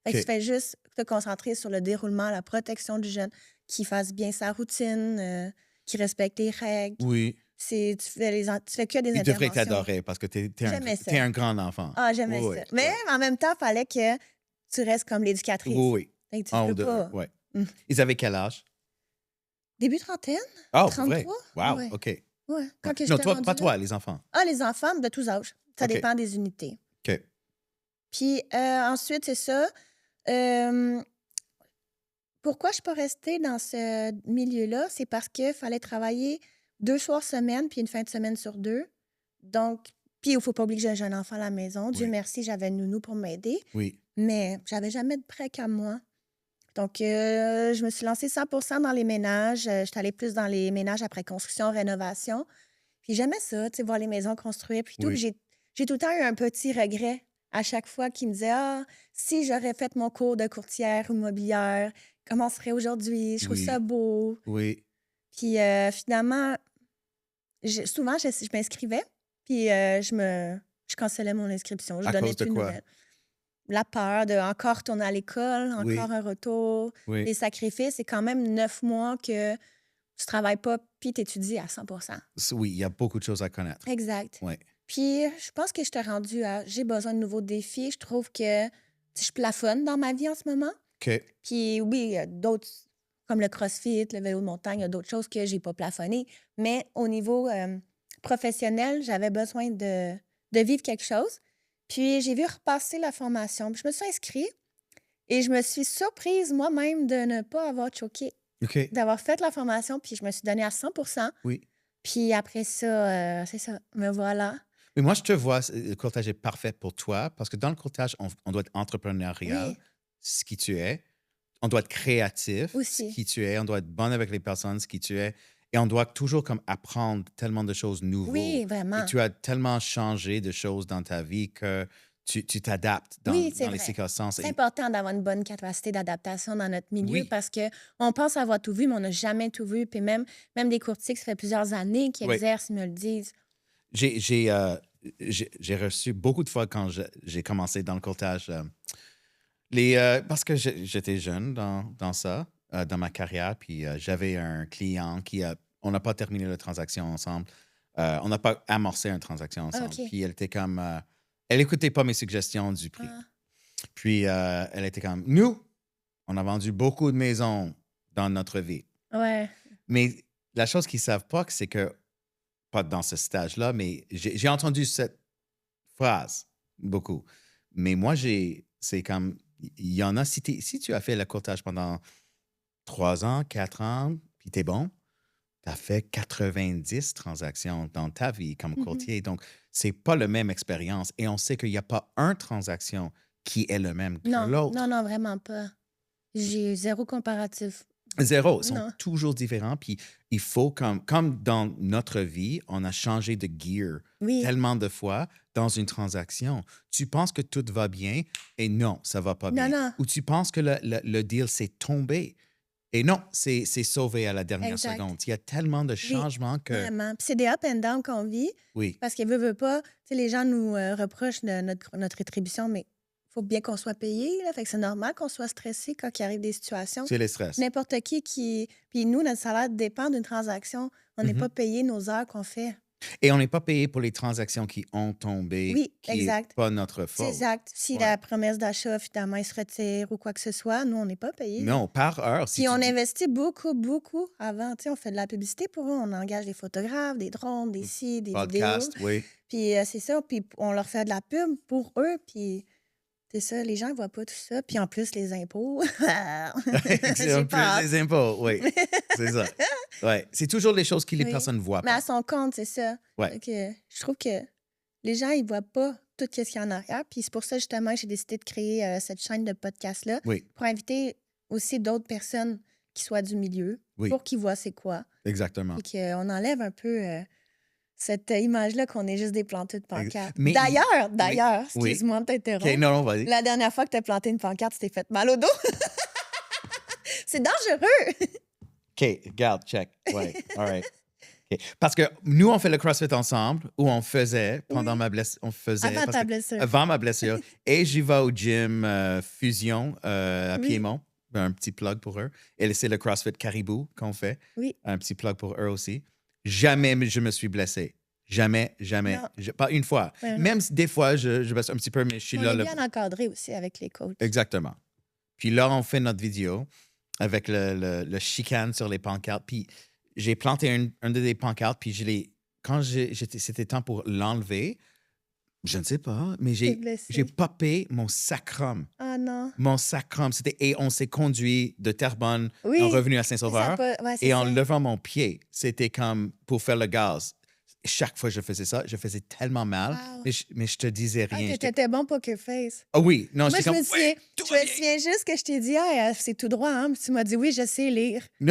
Fait que OK. tu fais juste te concentrer sur le déroulement, la protection du jeune, qu'il fasse bien sa routine, qu'il respecte les règles. Oui. Tu fais que des Il devrait interventions. t'adorer parce que t'es J'aimais ça. un grand enfant. Ah, j'aimais Oui, ça. oui, Mais oui. en même temps, il fallait que tu restes comme l'éducatrice. Oui, oui. Fait que tu En peux haut de pas. ouais. Mm. Ils avaient quel âge? Début trentaine? Ah, 33? vrai? Wow, Ouais. OK. Ouais. Ouais. Quand que Non, j'étais toi, rendue pas là. toi, les enfants. Ah, les enfants de tous âges. Ça OK. dépend des unités. OK. Puis ensuite, c'est ça. Euh, Pourquoi je peux rester dans ce milieu-là? C'est parce qu'il fallait travailler 2 soirs semaine, puis une fin de semaine sur 2. Donc, puis il ne faut pas oublier que j'ai un jeune enfant à la maison. Dieu Oui. merci, j'avais une nounou pour m'aider. Oui. Mais j'avais jamais de prêt qu'à moi. Donc, je me suis lancée 100% dans les ménages. J'étais allée plus dans les ménages après construction, rénovation. Puis j'aimais ça, tu sais, voir les maisons construire. Puis tout. Oui. Puis j'ai tout le temps eu un petit regret à chaque fois qui me disait « Ah, si j'aurais fait mon cours de courtière immobilière, comment ce serait aujourd'hui? Je trouve Oui. ça beau. » Oui. Puis finalement, souvent, je m'inscrivais, puis je cancellais mon inscription. Je À donnais cause de plus de quoi? nouvelles. La peur de encore retourner à l'école, Oui. encore un retour, Oui. les sacrifices. C'est quand même 9 mois que tu travailles pas, puis tu étudies à 100%. Oui, il y a beaucoup de choses à connaître. Exact. Oui. Puis je pense que je t'ai rendue à j'ai besoin de nouveaux défis. Je trouve que je plafonne dans ma vie en ce moment. OK. Puis oui, il y a d'autres, comme le CrossFit, le vélo de montagne, il y a d'autres choses que j'ai pas plafonnées. Mais au niveau professionnel, j'avais besoin de vivre quelque chose. Puis j'ai vu repasser la formation. Puis je me suis inscrite et je me suis surprise moi-même de ne pas avoir choqué, OK. d'avoir fait la formation. Puis je me suis donnée à 100%. Oui. Puis après ça, c'est ça. Me voilà. Mais moi, je te vois, le courtage est parfait pour toi parce que dans le courtage, on doit être entrepreneurial, Oui. ce qui tu es. On doit être créatif, Aussi. ce qui tu es. On doit être bon avec les personnes, ce qui tu es. Et on doit toujours comme apprendre tellement de choses nouvelles. Oui, Et vraiment. tu as tellement changé de choses dans ta vie que tu t'adaptes Oui, c'est dans les vrai. circonstances. C'est Et important d'avoir une bonne capacité d'adaptation dans notre milieu oui, parce qu'on pense avoir tout vu, mais on n'a jamais tout vu. Puis même des courtiers qui ça fait plusieurs années qui oui. exercent, ils me le disent. J'ai j'ai, euh, j'ai reçu beaucoup de fois quand j'ai commencé dans le courtage, parce que j'étais jeune dans ça, dans ma carrière, puis j'avais un client on n'a pas terminé la transaction ensemble. On n'a pas amorcé une transaction Ah, ensemble. OK. Puis elle était comme, elle écoutait pas mes suggestions du prix. Ah, Puis elle était comme, nous, on a vendu beaucoup de maisons dans notre vie. ouais. Mais la chose qu'ils savent pas, c'est que, pas dans ce stage-là, mais j'ai entendu cette phrase beaucoup. Mais moi, c'est comme, il y en a, si tu as fait le courtage pendant 3 ans, 4 ans, puis t'es bon, tu as fait 90 transactions dans ta vie comme Mhm. courtier. Donc, c'est pas la même expérience. Et on sait qu'il n'y a pas une transaction qui est le même que Non, non, l'autre. non, vraiment pas. J'ai zéro comparatif. Zéro, ils sont Non. toujours différents. Puis il faut, comme dans notre vie, on a changé de gear Oui. tellement de fois dans une transaction. Tu penses que tout va bien et non, ça va pas Non, bien. non. Ou tu penses que le deal s'est tombé et non, c'est sauvé à la dernière Exact. seconde. Il y a tellement de Oui, changements que, vraiment. Puis c'est des up and down qu'on vit oui, parce que veut pas. Tu sais, les gens nous reprochent de notre rétribution, mais il faut bien qu'on soit payé. Là, fait que c'est normal qu'on soit stressé quand il arrive des situations. c'est le stress. N'importe qui. Puis nous, notre salaire dépend d'une transaction. On n'est Mhm. pas payé nos heures qu'on fait. Et on n'est pas payé pour les transactions qui ont tombé, Oui, qui n'est exact. pas notre C'est faute. exact. Si Ouais. la promesse d'achat, finalement, il se retire ou quoi que ce soit, nous, on n'est pas payé. Non, par heure, si Puis tu on dis investit beaucoup, beaucoup avant. Tu sais, on fait de la publicité pour eux. On engage des photographes, des drones, des ci, des vidéos. podcast, oui. Puis c'est ça. Puis on leur fait de la pub pour eux. Puis c'est ça, les gens ne voient pas tout ça. Puis en plus, les impôts. C'est J'ai en pas plus hâte. des impôts, oui. C'est ça. Ouais. C'est toujours les choses que les Oui. personnes ne voient Mais à pas. son compte, c'est ça. Ouais. Fait que je trouve que les gens, ils voient pas tout ce qu'il y a en arrière. Puis c'est pour ça, justement, que j'ai décidé de créer cette chaîne de podcast-là Oui, pour inviter aussi d'autres personnes qui soient du milieu oui, pour qu'ils voient c'est quoi. exactement. Puis qu'on enlève un peu cette image-là qu'on est juste des planteux de pancartes. Mais D'ailleurs, oui. excuse-moi de OK, t'interrompre. non, vas-y. La dernière fois que tu as planté une pancarte, tu t'es fait mal au dos. C'est dangereux. OK, regarde, check. Ouais, all right. OK. Parce que nous, on fait le CrossFit ensemble, ou on faisait pendant Oui. ma blessure. On faisait Avant parce ta que- blessure. avant ma blessure. Et j'y vais au gym Fusion à Oui. Piémont. Un petit plug pour eux. Et c'est le CrossFit Caribou qu'on fait. Oui. Un petit plug pour eux aussi. Jamais je me suis blessé. Jamais, jamais. Non. Pas une fois. Ouais, Même si des fois, je blesse un petit peu, mais je suis on là. est bien encadré aussi avec les coachs. Exactement. Puis là, on fait notre vidéo avec le chicane sur les pancartes. Puis j'ai planté un des pancartes, puis quand c'était temps pour l'enlever, je ne sais pas, mais T'es j'ai blessé. popé mon sacrum. Ah non. Mon sacrum, et on s'est conduit de Terrebonne Oui. en revenu à Ça a Saint-Sauveur. pas- ouais, c'est Et en ça. levant mon pied, c'était comme pour faire le gaz. Chaque fois que je faisais ça, je faisais tellement mal, Wow. mais je te disais Ah, rien. t'étais bon poker face. Ah oui, non, Moi, j'étais je me comme, souviens, ouais, tout je va me bien. souviens juste que je t'ai dit, ah, c'est tout droit, hein? Puis tu m'as dit, oui, je sais lire. Oui,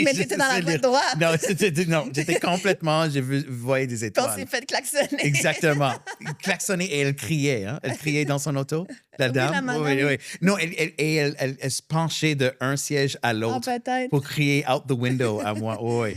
Mais je t'étais dans la sais voie lire. droite. Non, j'étais complètement, voyais des Puis on étoiles. s'est fait klaxonner. Exactement. Il klaxonnait et elle criait. Hein? Elle criait dans son auto, la Oui, dame. la madame. Oui, oui. Non, elle se penchait d'un siège à Ah, l'autre peut-être. pour crier out the window à moi. Oui.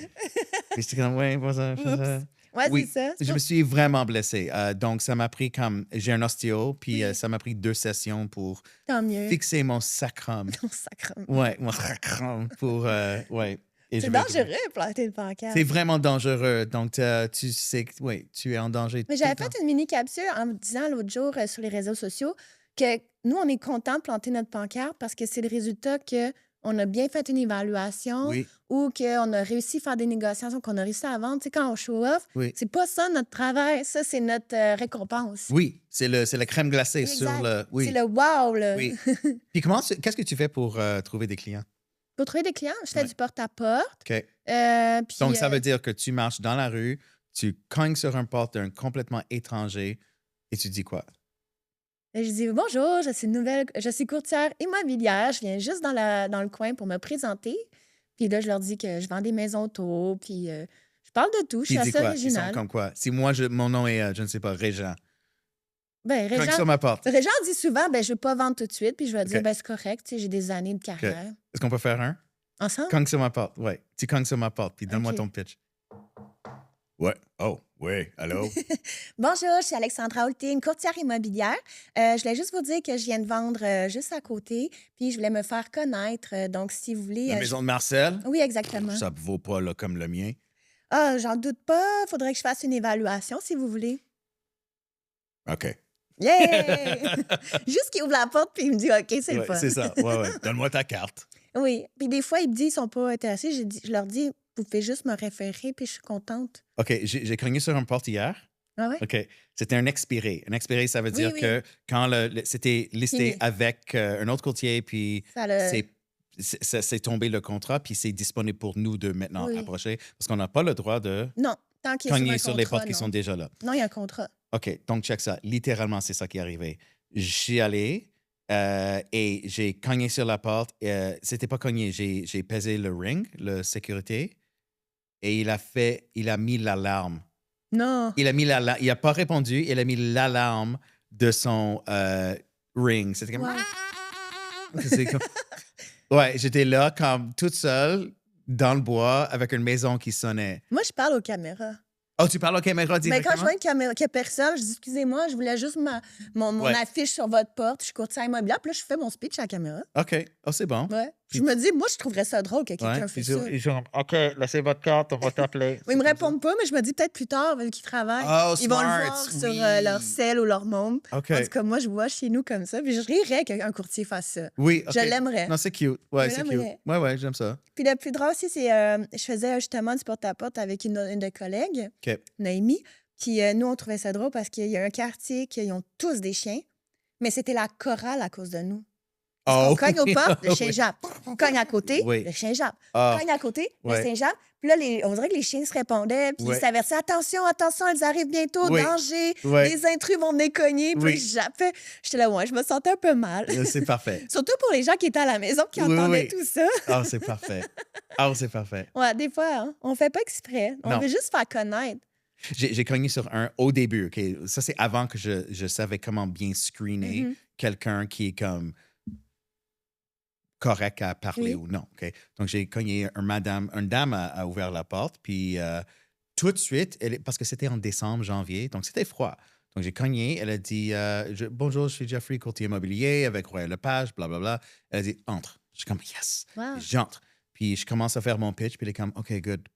Puis j'étais comme, ouais, pas ça, pas ça. Oups. Ouais, Oui, c'est ça. je me suis vraiment blessé. Donc, ça m'a pris j'ai un ostéo, puis Oui. ça m'a pris 2 sessions pour Tant mieux. fixer mon sacrum. Non, sacrement. Ouais, mon sacrum pour, ouais. Et C'est je vais- dangereux, planter une pancarte. C'est vraiment dangereux. Donc, tu sais que oui, tu es en danger. Mais tout le j'avais temps. fait une mini-capsule en me disant l'autre jour sur les réseaux sociaux que nous, on est content de planter notre pancarte parce que c'est le résultat qu'on a bien fait une évaluation Oui, ou qu'on a réussi à faire des négociations, qu'on a réussi à vendre. Tu sais, quand on show off, oui. c'est pas ça notre travail. Ça, c'est notre récompense. Oui, c'est la crème glacée sur Exact. le. Oui. C'est le wow, là. Oui. Puis qu'est-ce que tu fais pour trouver des clients? Pour trouver des clients, je fais Ouais. du porte-à-porte. OK. Puis, Donc, ça veut dire que tu marches dans la rue, tu cognes sur un porte d'un complètement étranger et tu dis quoi? je dis bonjour, je suis courtière immobilière, je viens juste dans le coin pour me présenter. Puis là, je leur dis que je vends des maisons auto, puis je parle de tout. Je Puis suis il dit assez quoi? Ils sont originale. comme quoi? Si moi, mon nom est, je ne sais pas, Régent. Ben, Cogne sur ma porte. Régent dit souvent, ben, je ne veux pas vendre tout de suite, puis je vais dire, OK. ben, c'est correct, tu sais, j'ai des années de OK. carrière. Est-ce qu'on peut faire un? Ensemble? Cogne sur ma porte. Ouais. Tu cognes sur ma porte, puis donne-moi OK. ton pitch. Ouais. Oh, oui. Allô? Bonjour, je suis Alexandra Holté, une courtière immobilière. Je voulais juste vous dire que je viens de vendre juste à côté, puis je voulais me faire connaître. Donc, si vous voulez... La maison de Marcel? Oui, exactement. Ça ne vaut pas là, comme le mien. Ah, j'en doute pas. Faudrait que je fasse une évaluation, si vous voulez. OK. Yeah! Juste qu'il ouvre la porte, puis il me dit, OK, c'est le Ouais, fun. c'est ça. Ouais, ouais. Donne-moi ta carte. Oui. Puis des fois, ils me disent qu'ils sont pas intéressés. Je leur dis, vous pouvez juste me référer, puis je suis contente. OK. J'ai cogné sur une porte hier. Ah ouais? OK. C'était un expiré. Un expiré, ça veut dire oui. que quand c'était listé Fini. avec un autre courtier, puis Ça le... c'est tombé le contrat, puis c'est disponible pour nous de maintenant Oui. approcher, parce qu'on n'a pas le droit de Non, tant qu'il y a cogner sur un sur les contrat, portes qui non. sont déjà là. Non, il y a un contrat. OK, donc check ça. Littéralement, c'est ça qui est arrivé. J'y allais et j'ai cogné sur la porte. C'était pas cogné, j'ai pesé le ring, le sécurité, et il a mis l'alarme. Non. Il a pas répondu, il a mis l'alarme de son ring. C'était comme... Wow. C'est comme... Ouais, j'étais là comme toute seule dans le bois avec une maison qui sonnait. Moi, je parle aux caméras. Oh, tu parles aux caméras Mais quand directement? je vois une caméra, qu'il n'y a personne, je dis, excusez-moi, je voulais juste mon Ouais. affiche sur votre porte. Je suis courtière immobilière. Puis là, je fais mon speech à la caméra. OK. Oh, c'est bon. Ouais. Puis- Je me dis, moi, je trouverais ça drôle que quelqu'un Ouais. fait Puis ça. ils sont OK, laissez votre carte, on va t'appeler. Oui, ils me répondent pas, mais je me dis peut-être plus tard, vu qu'ils travaillent. Oh, Ils vont le smart, voir sur oui. leur cell ou leur monde. OK. En tout cas, moi, je vois chez nous comme ça. Puis je rirais qu'un courtier fasse ça. Oui, OK. Je l'aimerais. Non, c'est cute. Ouais, Je c'est cute. l'aimerais. Ouais, ouais, j'aime ça. Puis le plus drôle aussi, c'est je faisais justement du porte-à-porte avec une de collègues, OK. Noémie. Puis nous, on trouvait ça drôle parce qu'il y a un quartier qui ont tous des chiens, mais c'était la chorale à cause de nous. Oh, On cogne aux portes, le oui. chien jappe. On cogne à côté, Oui. le chien jappe. Ah, On cogne à côté, Ouais. le chien jappe. Puis là, on dirait que les chiens se répondaient, puis Ouais. ils s'avertissaient, attention, attention, ils arrivent bientôt, Oui. danger, Ouais. les intrus vont venir cogner. Puis Oui. je jappais. J'étais là, ouais, je me sentais un peu mal. C'est parfait. Surtout pour les gens qui étaient à la maison, qui Oui, entendaient oui. tout ça. Oh, c'est parfait. Oh, c'est parfait. Ouais, des fois, hein, on fait pas exprès. On Non. veut juste faire connaître. J'ai cogné sur un au début, OK? Ça, c'est avant que je savais comment bien screener Mhm. quelqu'un qui est comme correct à parler Oui. ou non, OK? Donc, j'ai cogné une dame a ouvert la porte, puis tout de suite, parce que c'était en décembre, janvier, donc c'était froid. Donc, j'ai cogné, elle a dit Bonjour, je suis Jeffrey, courtier immobilier avec Royal Lepage, blablabla. Elle a dit Entre. Je suis comme Yes. Wow. J'entre. Puis, je commence à faire mon pitch, puis elle est comme OK, good.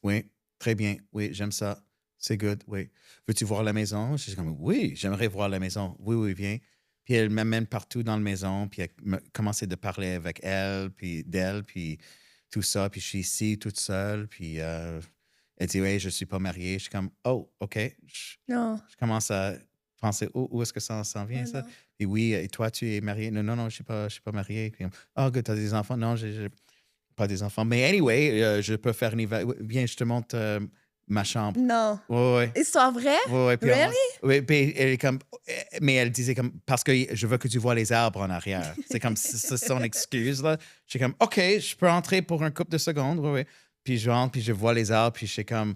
Oui, très bien. Oui, j'aime ça. C'est good. Oui. Veux-tu voir la maison? Je suis comme Oui, j'aimerais voir la maison. Oui, viens. Puis elle m'amène partout dans la maison, puis elle commençait de parler avec elle, puis d'elle, puis tout ça. Puis je suis ici toute seule, puis elle dit Oui, je ne suis pas mariée. Je suis comme Oh, OK. Non. Je commence à penser où est-ce que ça s'en vient, Oh ça? non. Et oui, et toi, tu es mariée? Non, je ne suis pas mariée. Puis, oh, good, tu as des enfants? Non, j'ai pas des enfants. Mais anyway, je peux faire une Viens, je te montre ma chambre. Non. Ouais. Histoire vraie? Ouais, puis Really? oui, puis elle est comme, mais elle disait comme, parce que je veux que tu vois les arbres en arrière. C'est comme, c'est son excuse, là. Je suis comme, OK, je peux entrer pour un couple de secondes, oui. Puis je rentre, puis je vois les arbres, puis je suis comme,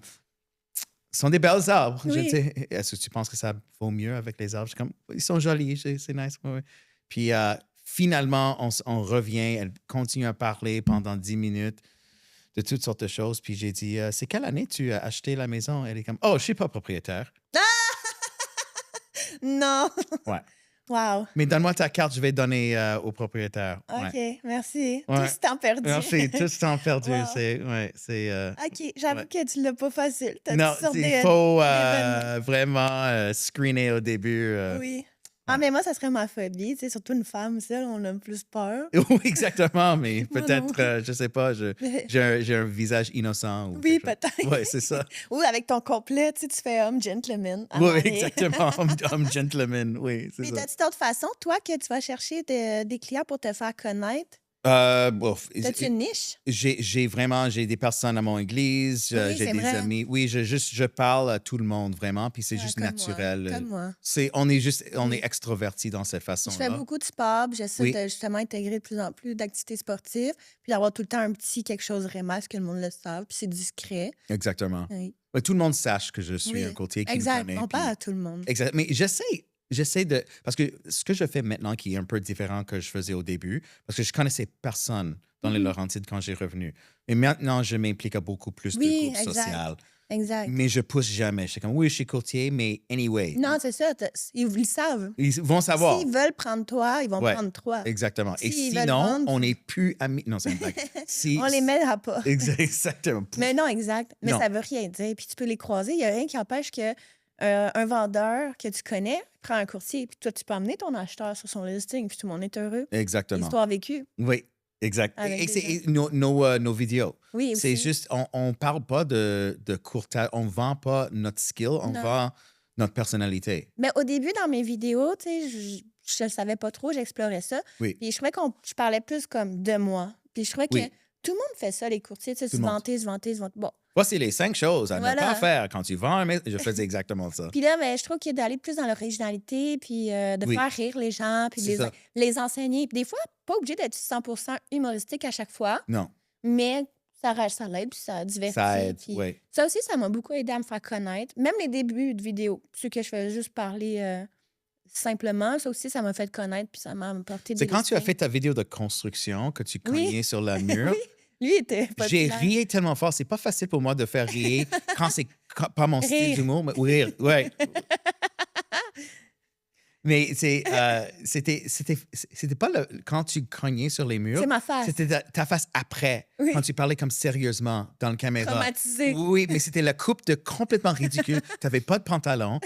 ce sont des belles arbres. Oui. Est-ce que tu penses que ça vaut mieux avec les arbres? Je suis comme, ils sont jolis, c'est nice, oui. Puis finalement, on revient, elle continue à parler pendant 10 minutes de toutes sortes de choses. Puis j'ai dit, c'est quelle année tu as acheté la maison? Elle est comme, oh, je suis pas propriétaire. Non. Ouais. Wow. Mais donne-moi ta carte, je vais donner au propriétaire. OK, Ouais. merci. Ouais. Tout ce temps perdu. Merci, tout ce temps perdu. Wow. C'est. OK, j'avoue Ouais. que tu l'as pas facile. T'as Non, toutes sortes il des- faut d'événements. vraiment screener au début. Oui. Ah, mais moi, ça serait ma phobie. Tu sais, surtout une femme, seule, on a plus peur. Oui, exactement, mais Moi peut-être, non. je sais pas, j'ai un visage innocent. Ou Oui, quelque chose. peut-être. Oui, c'est ça. Ou avec ton complet, tu sais, tu fais homme gentleman. à un Oui, moment donné. exactement. Homme gentleman, oui, c'est Puis, ça. t'as-tu d'autres façons, toi, que tu vas chercher des clients pour te faire connaître? Bof, T'as-tu une niche? j'ai des personnes à mon église, Oui, j'ai c'est des vrai. amis. Oui, je parle à tout le monde vraiment, puis c'est Ouais, juste comme moi. naturel. Comme moi. On est Oui. extroverti dans cette Puis je fais façon-là. beaucoup de sport, puis j'essaie Oui, de justement intégrer de plus en plus d'activités sportives, puis d'avoir tout le temps un petit quelque chose vraiment, parce que le monde le savent, puis c'est discret. exactement. Oui. Ouais, tout le monde sache que je suis un Oui. courtier qui me Exact. connaît. On parle Puis, à tout le monde. exact. Mais j'essaie de. Parce que ce que je fais maintenant, qui est un peu différent que je faisais au début, parce que je connaissais personne dans les Mhm. Laurentides quand j'ai revenu. Et maintenant, je m'implique à beaucoup plus de Oui, groupes exact. sociaux. Exact. Mais je pousse jamais. Je suis comme, oui, je suis courtier, mais anyway. Non, c'est ça. Ils le savent. Ils vont savoir. S'ils veulent prendre toi, ils vont Ouais, prendre toi. exactement. Et S'ils veulent sinon, vendre, on n'est plus amis. Non, c'est une blague. on les mêlera pas. Exactement. Mais non, exact. Mais Non. ça veut rien dire. Puis tu peux les croiser. Il n'y a rien qui empêche que un vendeur que tu connais prend un courtier. Puis toi, tu peux emmener ton acheteur sur son listing. Puis tout le monde est heureux. Exactement. Histoire vécue Oui, exact. avec Et des c'est gens. et nos vidéos. Oui, C'est aussi. juste, on ne parle pas de courtage, on ne vend pas notre skill, on Non. vend notre personnalité. Mais au début, dans mes vidéos, tu sais, je ne savais pas trop, j'explorais ça. Oui, Puis je trouvais je parlais plus comme de moi. Puis je trouvais que oui, tout le monde fait ça, les courtiers, tu sais, tout se le monde. vanter, se vanter, se vanter. Bon, Voici les 5 choses à ne pas voilà. faire quand tu vends je faisais exactement ça. Puis là, ben, je trouve que d'aller plus dans l'originalité, puis de Oui, faire rire les gens, puis c'est ça. les enseigner. Puis des fois, pas obligé d'être 100% humoristique à chaque fois, Non, mais ça l'aide, puis ça divertit. ça aide, Puis oui. ça aussi, ça m'a beaucoup aidé à me faire connaître. Même les débuts de vidéos, ceux que je faisais juste parler simplement, ça aussi, ça m'a fait connaître, puis ça m'a apporté C'est des quand tu as listings. fait ta vidéo de construction que tu Oui, cognais sur le mur. oui. Lui était J'ai populaire. rié tellement fort. C'est pas facile pour moi de faire rire quand c'est pas mon style Rire. d'humour, mais rire, ouais. Mais c'était pas quand tu cognais sur les murs, C'est ma face. c'était ta face après, Oui. quand tu parlais comme sérieusement dans le caméra. Traumatisée. Oui, mais c'était la coupe de complètement ridicule. Tu n'avais pas de pantalon.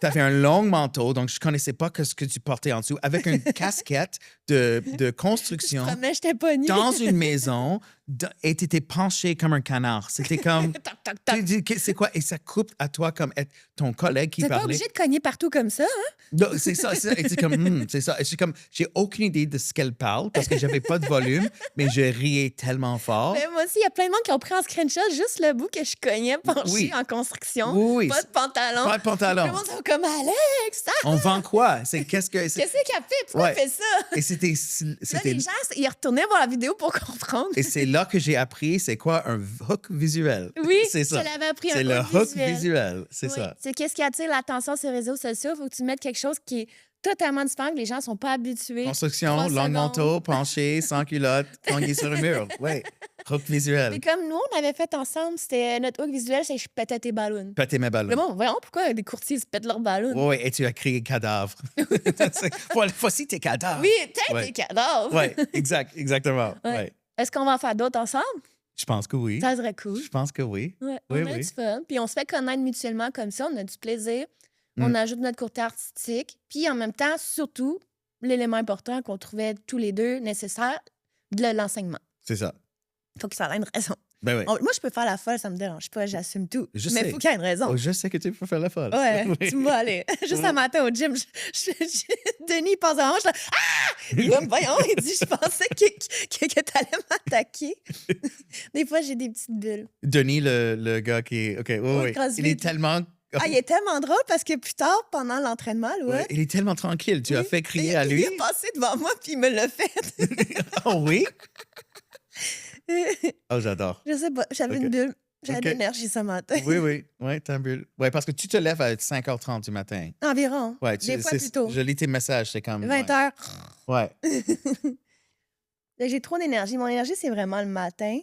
Tu avais un long manteau, donc je connaissais pas ce que tu portais en dessous, avec une casquette de Je construction promets, j'étais pas nue. dans une maison et tu étais penché comme un canard. C'était comme. Toc, toc, Tu toc. dis, c'est quoi? Et ça coupe à toi comme ton collègue qui T'es pas parlait. obligé de cogner partout comme ça, hein? Non, c'est ça, c'est ça. Et c'est comme, c'est ça. Et c'est comme, j'ai aucune idée de ce qu'elle parle parce que j'avais pas de volume, mais je riais tellement fort. Mais moi aussi, il y a plein de monde qui ont pris en screenshot juste le bout que je cognais penché Oui. en construction. Oui, oui. Pas de pantalon. Pas de pantalon. Tout le monde sont comme Alex, On vend quoi? C'est qu'est-ce que. qu'est-ce qu'elle fait? Pourquoi Ouais. elle fait ça? Et c'était. Là, les gens, ils retournaient voir la vidéo pour comprendre. Et c'est là que j'ai appris c'est quoi un hook visuel. Oui, c'est ça. je l'avais appris un C'est le hook hook visuel. C'est Oui. ça. C'est qu'est-ce qui attire l'attention sur les réseaux sociaux. Il faut que tu mettes quelque chose qui est totalement différent, que les gens ne sont pas habitués. Construction, 3 long secondes. manteau, penché, sans culotte, cogné sur le mur. Oui. Hook Mais visuel. comme nous, on avait fait ensemble, c'était notre hook visuel, c'est je pétais tes ballons. Péter mes Le ballons. bon, voyons pourquoi des courtiers se pètent leurs ballons. Oui, et tu as crié cadavre. Voici tes cadavres. Oui, tête Ouais. des cadavres. Oui, exactement. Ouais. Ouais. Est-ce qu'on va en faire d'autres ensemble? Je pense que oui. Ça serait cool. Je pense que oui. Ouais, Oui, on a oui. du fun. Puis on se fait connaître mutuellement comme ça, on a du plaisir. Mm. On ajoute notre côté artistique. Puis en même temps, surtout, l'élément important qu'on trouvait tous les deux nécessaire, de l'enseignement. C'est ça. Il faut que ça ait une raison. Ben oui. Moi, je peux faire la folle, ça me dérange pas, j'assume tout. Je Mais sais. il faut qu'il y ait une raison. Oh, je sais que tu peux faire la folle. Ouais, Oui. tu me vois aller. Juste un matin au gym, Denis il pense à moi, je suis là, ah! Il va me voyons, il dit, je pensais que t'allais m'attaquer. Des fois, j'ai des petites bulles. Denis, le gars qui est. OK, oui, oui. CrossFit. Il est tellement. Ah, il est tellement drôle parce que plus tard, pendant l'entraînement, Ouais, il est tellement tranquille. Tu as Oui. fait crier à lui. Il est passé devant moi puis il me l'a fait. Oh oui? Oh, j'adore. Je sais pas, j'avais Ok. une bulle. J'avais Ok. de l'énergie ce matin. Oui, oui. Oui, t'as un bulle. Oui, parce que tu te lèves à 5h30 du matin. Environ. Ouais, Des fois plus tôt. Je lis tes messages, c'est comme. 20 heures. Ouais. J'ai trop d'énergie. Mon énergie, c'est vraiment le matin.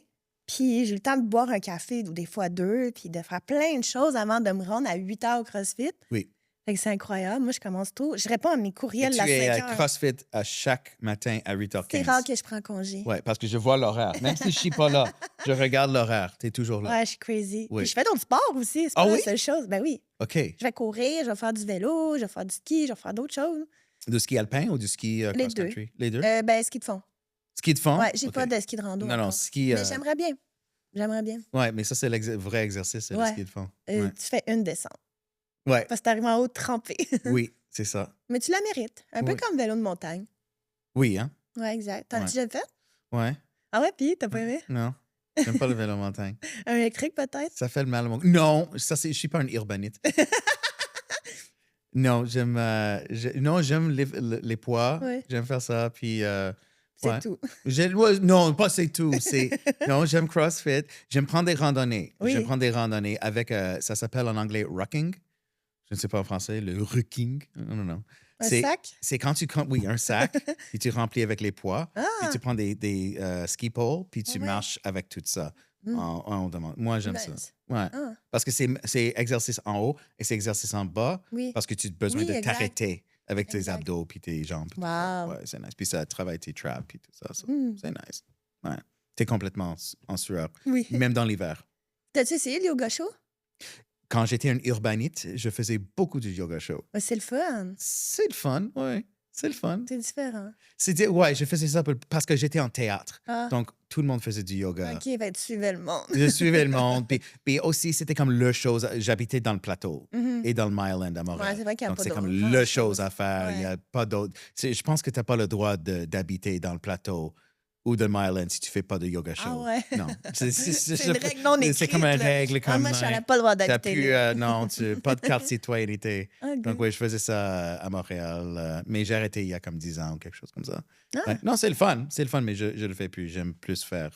Puis j'ai le temps de boire un café ou des fois 2, puis de faire plein de choses avant de me rendre à 8 heures au CrossFit. Oui. Fait que c'est incroyable. Moi, je commence tôt. Je réponds à mes Et courriels tu à es 5 à heures. CrossFit à chaque matin à 8h15. C'est rare que je prends congé. Oui, parce que je vois l'horaire. Même si je suis pas là, je regarde l'horaire. Tu es toujours là. Ouais, je suis crazy. Oui. Puis je fais d'autres sports aussi. C'est Ah pas oui? la seule chose. Ben oui. OK. Je vais courir, je vais faire du vélo, je vais faire du ski, je vais faire d'autres choses. Du ski alpin ou du ski Les deux. cross-country? Les deux? Ben, ski de fond. Ski de fond? Ouais, j'ai OK. pas de ski de rando. Non, non, encore. ski. Mais j'aimerais bien. J'aimerais bien. Oui, mais ça, c'est le vrai exercice, c'est le Ouais. ski de fond. Tu Ouais. fais une descente. Ouais. Parce que t'arrives en haut trempé. Oui, c'est ça. Mais tu la mérites. Un peu Oui. comme vélo de montagne. Oui, hein? Ouais, exact. T'en as Ouais. déjà fait? Ouais. Ah ouais, puis t'as pas aimé? Non. J'aime pas le vélo montagne. Un électrique, peut-être? Ça fait le mal à mon... Non, ça, je suis pas un urbanite. Non, j'aime non, j'aime les poids. Oui, J'aime faire ça. Puis, c'est ouais. tout. Ouais, non, pas c'est tout. Non, j'aime CrossFit. J'aime prendre des randonnées. J'aime Oui. prendre des randonnées avec, ça s'appelle en anglais rucking. Je ne sais pas en français, le rucking. Non. Un sac? C'est quand oui, un sac, puis tu remplis avec les poids, puis Ah! tu prends des ski poles, puis tu Ouais. marches avec tout ça. Mm. On demande. Moi, j'aime ça. Nice. Ouais. Ah, Parce que c'est exercice en haut et c'est exercice en bas oui. parce que tu as besoin Oui, de exact. t'arrêter avec tes Exact. abdos puis tes jambes. puis tout ça. Wow. Ouais, c'est nice. Puis ça travaille tes traps puis tout ça. Mm. C'est nice. Ouais. T'es complètement en sueur, Oui. même dans l'hiver. T'as-tu essayé le yoga show? Quand j'étais un urbanite, je faisais beaucoup de yoga show. Ouais, c'est le fun. C'est le fun, oui. C'est le fun. C'est différent. Ouais, je faisais ça parce que j'étais en théâtre. Ah, Donc, tout le monde faisait du yoga. OK, ben, tu suivais le monde. Je suivais le monde. Puis aussi, c'était comme le chose. J'habitais dans le plateau Mhm. et dans le Mile End à Montréal. Ouais, c'est vrai qu'il y a Donc, pas c'est d'autre comme grand le chose. chose à faire. Il n'y Ouais. a pas d'autre. Je pense que tu n'as pas le droit d'habiter dans le plateau ou de Mile End si tu ne fais pas de yoga show. Ah ouais. Non. C'est une règle non écrite. C'est comme une là. règle. Ah, Comme, moi, je n'avais pas le droit t'as d'habiter plus, là. non, pas de carte citoyenneté. OK. Donc, oui, je faisais ça à Montréal. Mais j'ai arrêté il y a comme 10 ans ou quelque chose comme ça. Ah. Ouais. Non, c'est le fun. C'est le fun, mais je ne le fais plus. J'aime plus faire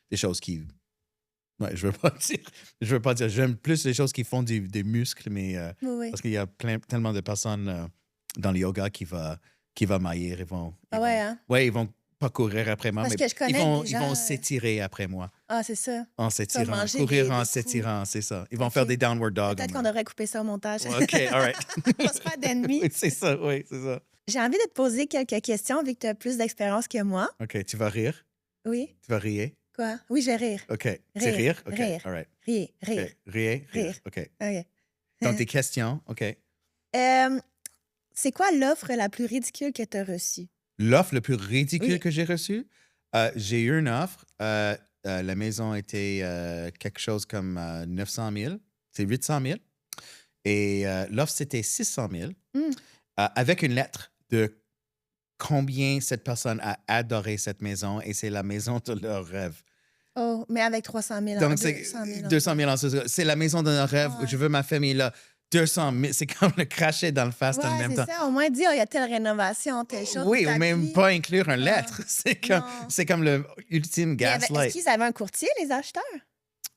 des choses qui. Ouais, je veux pas dire. J'aime plus les choses qui font des muscles, mais Oui, oui. parce qu'il y a tellement de personnes dans le yoga qui va maillir. Ah ouais, hein? Ouais, ils vont pas courir après moi, Parce mais que je connais ils vont, des ils gens, vont s'étirer après moi Ah, c'est ça. en s'étirant. manger Courir des en coups. s'étirant, c'est ça. Ils vont OK. faire des downward dogs. Peut-être qu'on devrait couper ça au montage. OK, all right. On va se faire d'ennemis. Oui, c'est ça, oui, c'est ça. J'ai envie de te poser quelques questions vu que tu as plus d'expérience que moi. OK, tu vas rire? Oui. Tu vas rire? Quoi? Oui, je vais rire. OK. C'est rire? OK, Rire. all right. Rire. OK. Rire. Rire? Rire. OK. OK. Donc, tes questions, OK. C'est quoi l'offre la plus ridicule que tu as reçue? L'offre le plus ridicule Oui. que j'ai reçue? J'ai eu une offre. La maison était quelque chose comme 900 000. C'est 800 000. Et l'offre, c'était 600 000. Mm. Avec une lettre de combien cette personne a adoré cette maison et c'est la maison de leur rêve. Oh, mais avec 300 000 Donc, c'est 200 000 en ce. C'est la maison de leur rêve. Ouais. Je veux ma famille là. 200 000. C'est comme le cracher dans le face en Ouais, même c'est temps. ça. Au moins dire, il y a telle rénovation, telle chose. Oui, puis ou même t'appuies. pas inclure une Ah, lettre. non. C'est comme le ultime Mais Est-ce gaslight. qu'ils avaient un courtier, les acheteurs?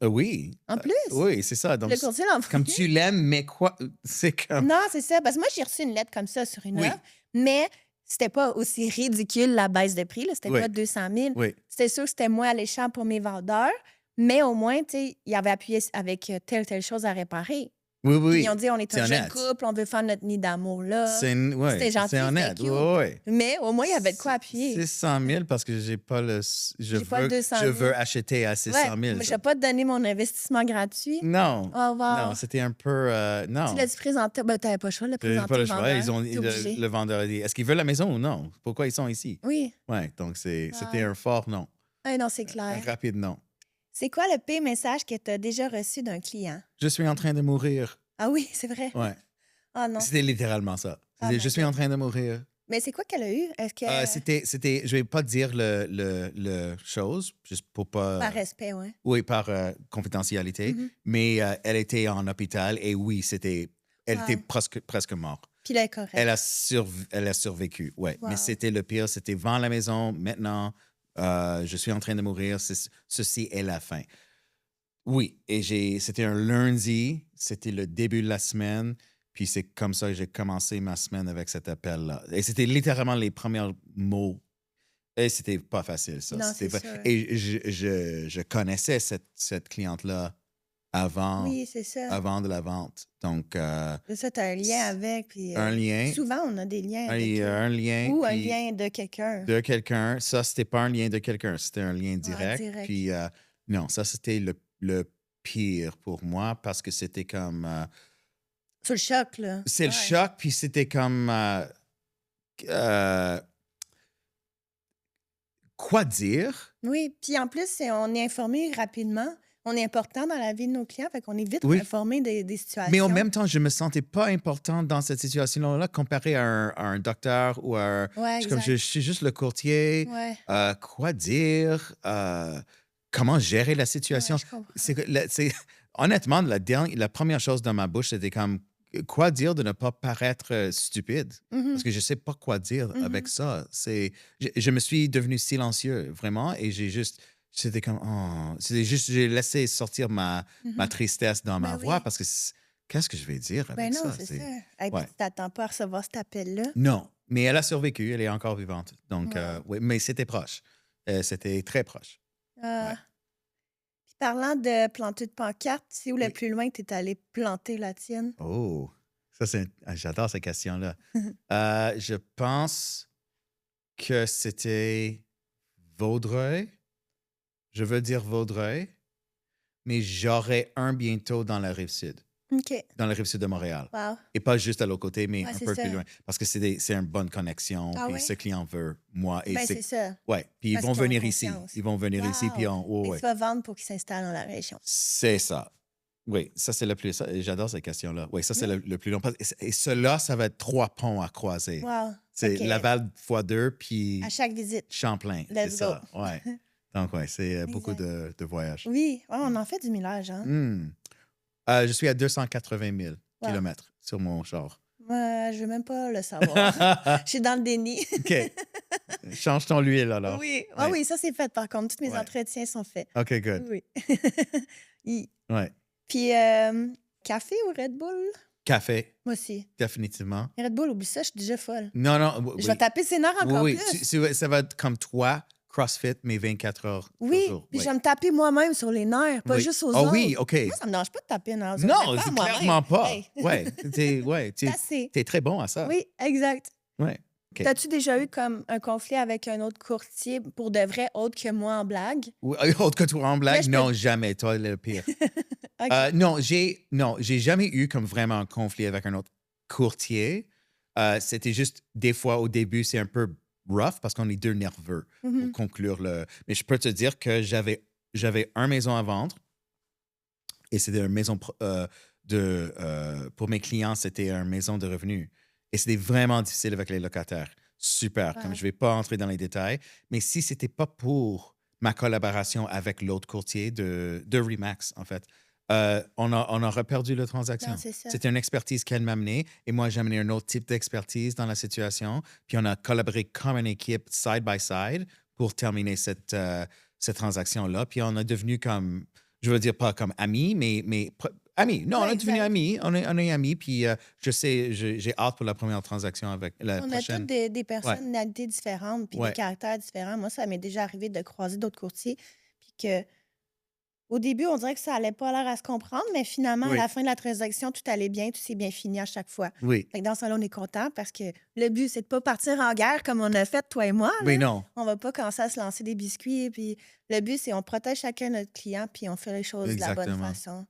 Oui. En plus? Oui, c'est ça. Donc, Le courtier l'a comme envoyé? tu l'aimes, mais quoi? C'est comme. Non, c'est ça. Parce que moi, j'ai reçu une lettre comme ça sur une Oui. offre, mais c'était pas aussi ridicule la baisse de prix. Là. C'était Oui. pas 200 000. Oui. C'était sûr que c'était moins alléchant pour mes vendeurs, mais au moins, tu sais, ils avaient appuyé avec telle chose à réparer. Oui, Puis oui. ils ont dit, on est C'est un jeune honnête. couple, on veut faire notre nid d'amour là. Ouais, C'était gentil, c'est honnête. c'était cute. Oui, oui. Mais au moins, il y avait de quoi appuyer. 600 000 parce que j'ai pas le. J'ai pas le 200 Je 000. veux acheter à 600 000. mais je vais pas te donner mon investissement gratuit. Non. Oh, wow. Non, c'était un peu. Non. Tu l'as-tu présenté? Ben, t'avais pas le choix de le J'avais présenter pas le au choix. vendeur. Ils ont, T'es obligé. le vendeur a dit est-ce qu'ils veulent la maison ou non? Pourquoi ils sont ici? Oui. Ouais, donc c'était Wow. un fort non. Ah non, c'est Un clair. rapide non. C'est quoi le pire message que tu as déjà reçu d'un client? Je suis en train de mourir. Ah oui, c'est vrai. Ouais. Ah non. C'était littéralement ça. Oh C'était, my je suis God. en train de mourir. Mais c'est quoi qu'elle a eu? Est-ce que. C'était, je vais pas dire le chose, juste pour pas. Par respect, oui. Oui, par confidentialité. Mhm. Mais elle était en hôpital et oui, elle était presque morte. Puis là, elle est correcte. Elle a survécu, ouais. Wow. Mais c'était le pire, c'était vends la maison, maintenant, je suis en train de mourir, ceci est la fin. Oui, et c'était un lundi, c'était le début de la semaine, puis c'est comme ça que j'ai commencé ma semaine avec cet appel-là. Et c'était littéralement les premiers mots. Et c'était pas facile, ça. Non, C'était c'est pas- sûr. Et je connaissais cette cliente-là avant, Oui, c'est ça. avant de la vente. Donc, C'est ça, tu as un lien avec. Puis, un lien. Souvent, on a des liens avec eux. Un lien. Ou un puis lien de quelqu'un. de quelqu'un. Ça, c'était pas un lien de quelqu'un, c'était un lien direct. direct. Puis, non, ça, c'était le pire pour moi parce que c'était comme. Sur le choc, là. C'est le Ouais. choc, puis c'était comme. Quoi dire? Oui, puis en plus, on est informé rapidement. on est important dans la vie de nos clients, fait qu'on est vite Oui. informé des situations. Mais en même temps, je me sentais pas important dans cette situation-là comparé à un docteur ou à Ouais, je, comme exact. je suis juste le courtier. Ouais, Quoi dire? Comment gérer la ouais, situation? je comprends. Honnêtement, la première chose dans ma bouche, c'était comme quoi dire de ne pas paraître stupide. Parce Mhm, que je sais pas quoi dire avec mhm. ça. Je me suis devenu silencieux, vraiment, et c'était comme, c'était juste, j'ai laissé sortir ma Mhm. tristesse dans ma Ben voix oui. parce que qu'est-ce que je vais dire Ben avec non, ça? c'est ça. Et puis Ouais. tu t'attends pas à recevoir cet appel-là. Non, mais elle a survécu, elle est encore vivante. Donc, Wow. oui, mais c'était proche. C'était très proche. Ouais. Ah. Puis parlant de planter de pancartes, tu sais où le Oui. plus loin tu es allé planter la tienne? Oh, j'adore ces questions-là. Je pense que c'était Vaudreuil. Je veux dire Vaudreuil, mais j'aurai un bientôt dans la Rive-Sud, OK. dans la Rive-Sud de Montréal. Wow. Et pas juste à l'autre côté, mais Ouais, un c'est peu ça. plus loin. Parce que c'est une bonne connexion. Ah Puis ouais? ce client veut moi. Et Ben c'est ça. ouais. Puis ils Parce vont qu'ils ont venir ici. confiance. Ils vont venir ici. Puis Wow. Et ouais. tu vas vendre pour qu'ils s'installent dans la région. C'est ça. Oui, ça, c'est le plus. J'adore cette question-là. Oui, ça, c'est Oui. le plus long. Et cela, ça va être 3 ponts à croiser. Wow. C'est OK. Laval x2, puis À chaque visite. Champlain. C'est Let's go. ça. Ouais. Donc, ouais, c'est beaucoup Exact. de voyages. Oui. Ouais, on en fait du millage, hein? Hmm. Je suis à 280 000 Wow. kilomètres sur mon char. Je veux même pas le savoir. Je suis dans le déni. OK. Change ton huile, alors. Oui. Ah Oui. oui, ça c'est fait par contre. Tous mes Ouais. entretiens sont faits. OK, good. Oui. Hi. Ouais. Puis, café ou Red Bull? Café, Moi aussi. définitivement. Red Bull, oublie ça, je suis déjà folle. Non, non. Je vais taper ses nerfs encore Oui, plus. ça va être comme toi, CrossFit, mais 24 heures par Oui, jour. puis Oui. je vais me taper moi-même sur les nerfs, pas Oui. juste aux Ah autres. oui, OK. Moi, ça me dérange pas de taper les nerfs aux autres. Non, mais c'est moi-même. clairement pas. Hey. Ouais, C'est assez. t'es très bon à ça. Oui, exact. Ouais. OK. T'as-tu déjà eu comme un conflit avec un autre courtier pour de vrai, autre que moi en blague? Ou- Autre que toi en Là, blague? je Non, jamais. Toi, le pire. OK. Non, j'ai jamais eu comme vraiment un conflit avec un autre courtier. C'était juste des fois au début, c'est un peu rough parce qu'on est deux nerveux pour Mhm. conclure le. Mais je peux te dire que j'avais une maison à vendre et c'était une maison pour mes clients, c'était une maison de revenus. Et c'était vraiment difficile avec les locataires. Super. Comme Ouais. je ne vais pas entrer dans les détails, mais si c'était pas pour ma collaboration avec l'autre courtier de Remax, en fait, on aurait perdu la transaction. Non, c'est ça. C'était une expertise qu'elle m'a amenée et moi, j'ai amené un autre type d'expertise dans la situation. Puis on a collaboré comme une équipe side by side pour terminer cette transaction-là. Puis on est devenu comme, je veux dire pas comme amis, mais amis. Non, Ouais, on est devenu exact. amis. On est amis. Puis j'ai hâte pour la première transaction avec la On a prochaine. toutes des personnalités différentes puis Ouais. des caractères différents. Moi, ça m'est déjà arrivé de croiser d'autres courtiers puis que au début, on dirait que ça allait pas l'air à se comprendre, mais finalement, à Oui. la fin de la transaction, tout allait bien, tout s'est bien fini à chaque fois. Oui. Fait que dans ce cas-là, on est content parce que le but, c'est de pas partir en guerre comme on a fait, toi et moi. Oui, Là. non. On va pas commencer à se lancer des biscuits. Puis le but, c'est on protège chacun notre client puis on fait les choses de la bonne Exactement. façon.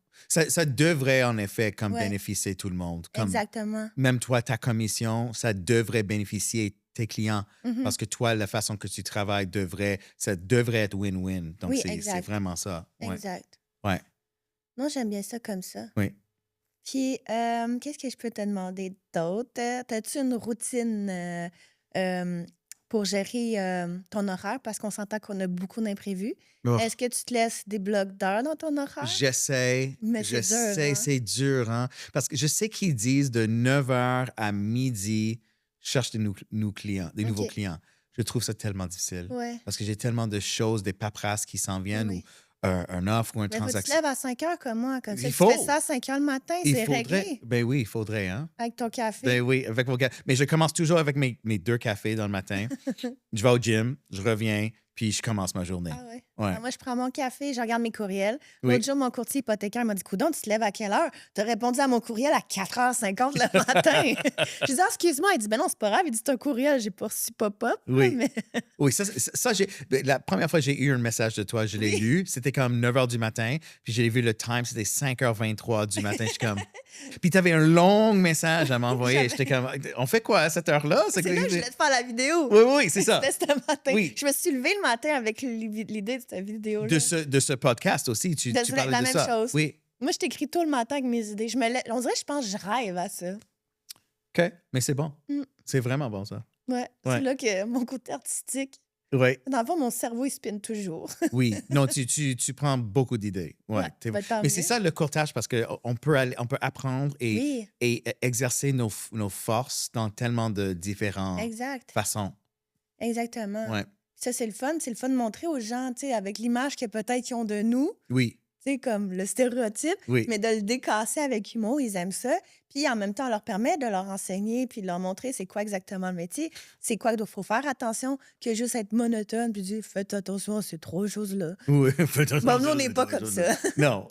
Ça devrait, en effet, comme Ouais. bénéficier tout le monde. Comme Exactement. même toi, ta commission, ça devrait bénéficier tes clients Mhm. parce que toi, la façon que tu travailles ça devrait être win-win. Donc, Oui, c'est exact. vraiment ça. Ouais. Exact. Ouais. Non, j'aime bien ça comme ça. Oui. Puis, qu'est-ce que je peux te demander d'autre? T'as-tu une routine pour gérer ton horaire? Parce qu'on s'entend qu'on a beaucoup d'imprévus. Oh, Est-ce que tu te laisses des blocs d'heures dans ton horaire? j'essaie. Mais c'est dur, hein? C'est dur, hein? Parce que je sais qu'ils disent de 9h à midi, cherche des nouveaux OK. clients. Je trouve ça tellement difficile. Ouais. Parce que j'ai tellement de choses, des paperasses qui s'en viennent Oui. ou un offre ou une Mais faut que tu te transaction. lèves à 5 heures comme moi. Comme ça, Il tu fais faut. ça à 5 heures le matin, Il c'est faudrait. réglé. Ben oui, il faudrait, hein? Avec ton café. Ben oui, avec vos gars. Mais je commence toujours avec mes 2 cafés dans le matin. Je vais au gym, je reviens, puis je commence ma journée. Ah ouais. Ouais. Ah, moi, je prends mon café, je regarde mes courriels. Oui. L'autre jour, mon courtier hypothécaire m'a dit Coudon, tu te lèves à quelle heure? Tu as répondu à mon courriel à 4h50 le matin. Je dis excuse-moi. Il dit ben non, c'est pas grave. Il dit c'est un courriel, j'ai pas reçu pop-up. Oui. Mais... Oui, la première fois que j'ai eu un message de toi, je l'ai Oui. lu. C'était comme 9h du matin. Puis j'ai vu le time, c'était 5h23 du matin. Je suis comme. Puis tu avais un long message à m'envoyer. J'étais comme, on fait quoi à cette heure-là? C'est là que je voulais te faire la vidéo. Oui, oui, c'est ça. C'était ce matin. Oui. Je me suis levée le matin avec l'idée de cette vidéo-là. De ce podcast aussi, tu La parlais de même ça. chose. Oui. Moi, je t'écris tout le matin avec mes idées. On dirait que je rêve à ça. OK, mais c'est bon. Mm. C'est vraiment bon, ça. Ouais, Ouais. c'est là que mon côté artistique, Oui. dans le fond, mon cerveau, il spinne toujours. Oui. Non, tu prends beaucoup d'idées. Ouais. Ouais, tant Mais c'est mieux. ça le courtage parce qu'on peut apprendre Oui, et exercer nos forces dans tellement de différentes exact. façons. Exactement. Ouais. Ça, c'est le fun. C'est le fun de montrer aux gens, tu sais, avec l'image que peut-être qu'ils ont de nous, Oui. tu sais, comme le stéréotype, Oui. mais de le décasser avec humour, ils aiment ça. Puis en même temps, on leur permet de leur enseigner puis de leur montrer c'est quoi exactement le métier, c'est quoi qu'il faut faire attention, que juste être monotone puis dire faites attention à ces trois choses-là. Oui. Bon, nous, on n'est pas comme ça. Non.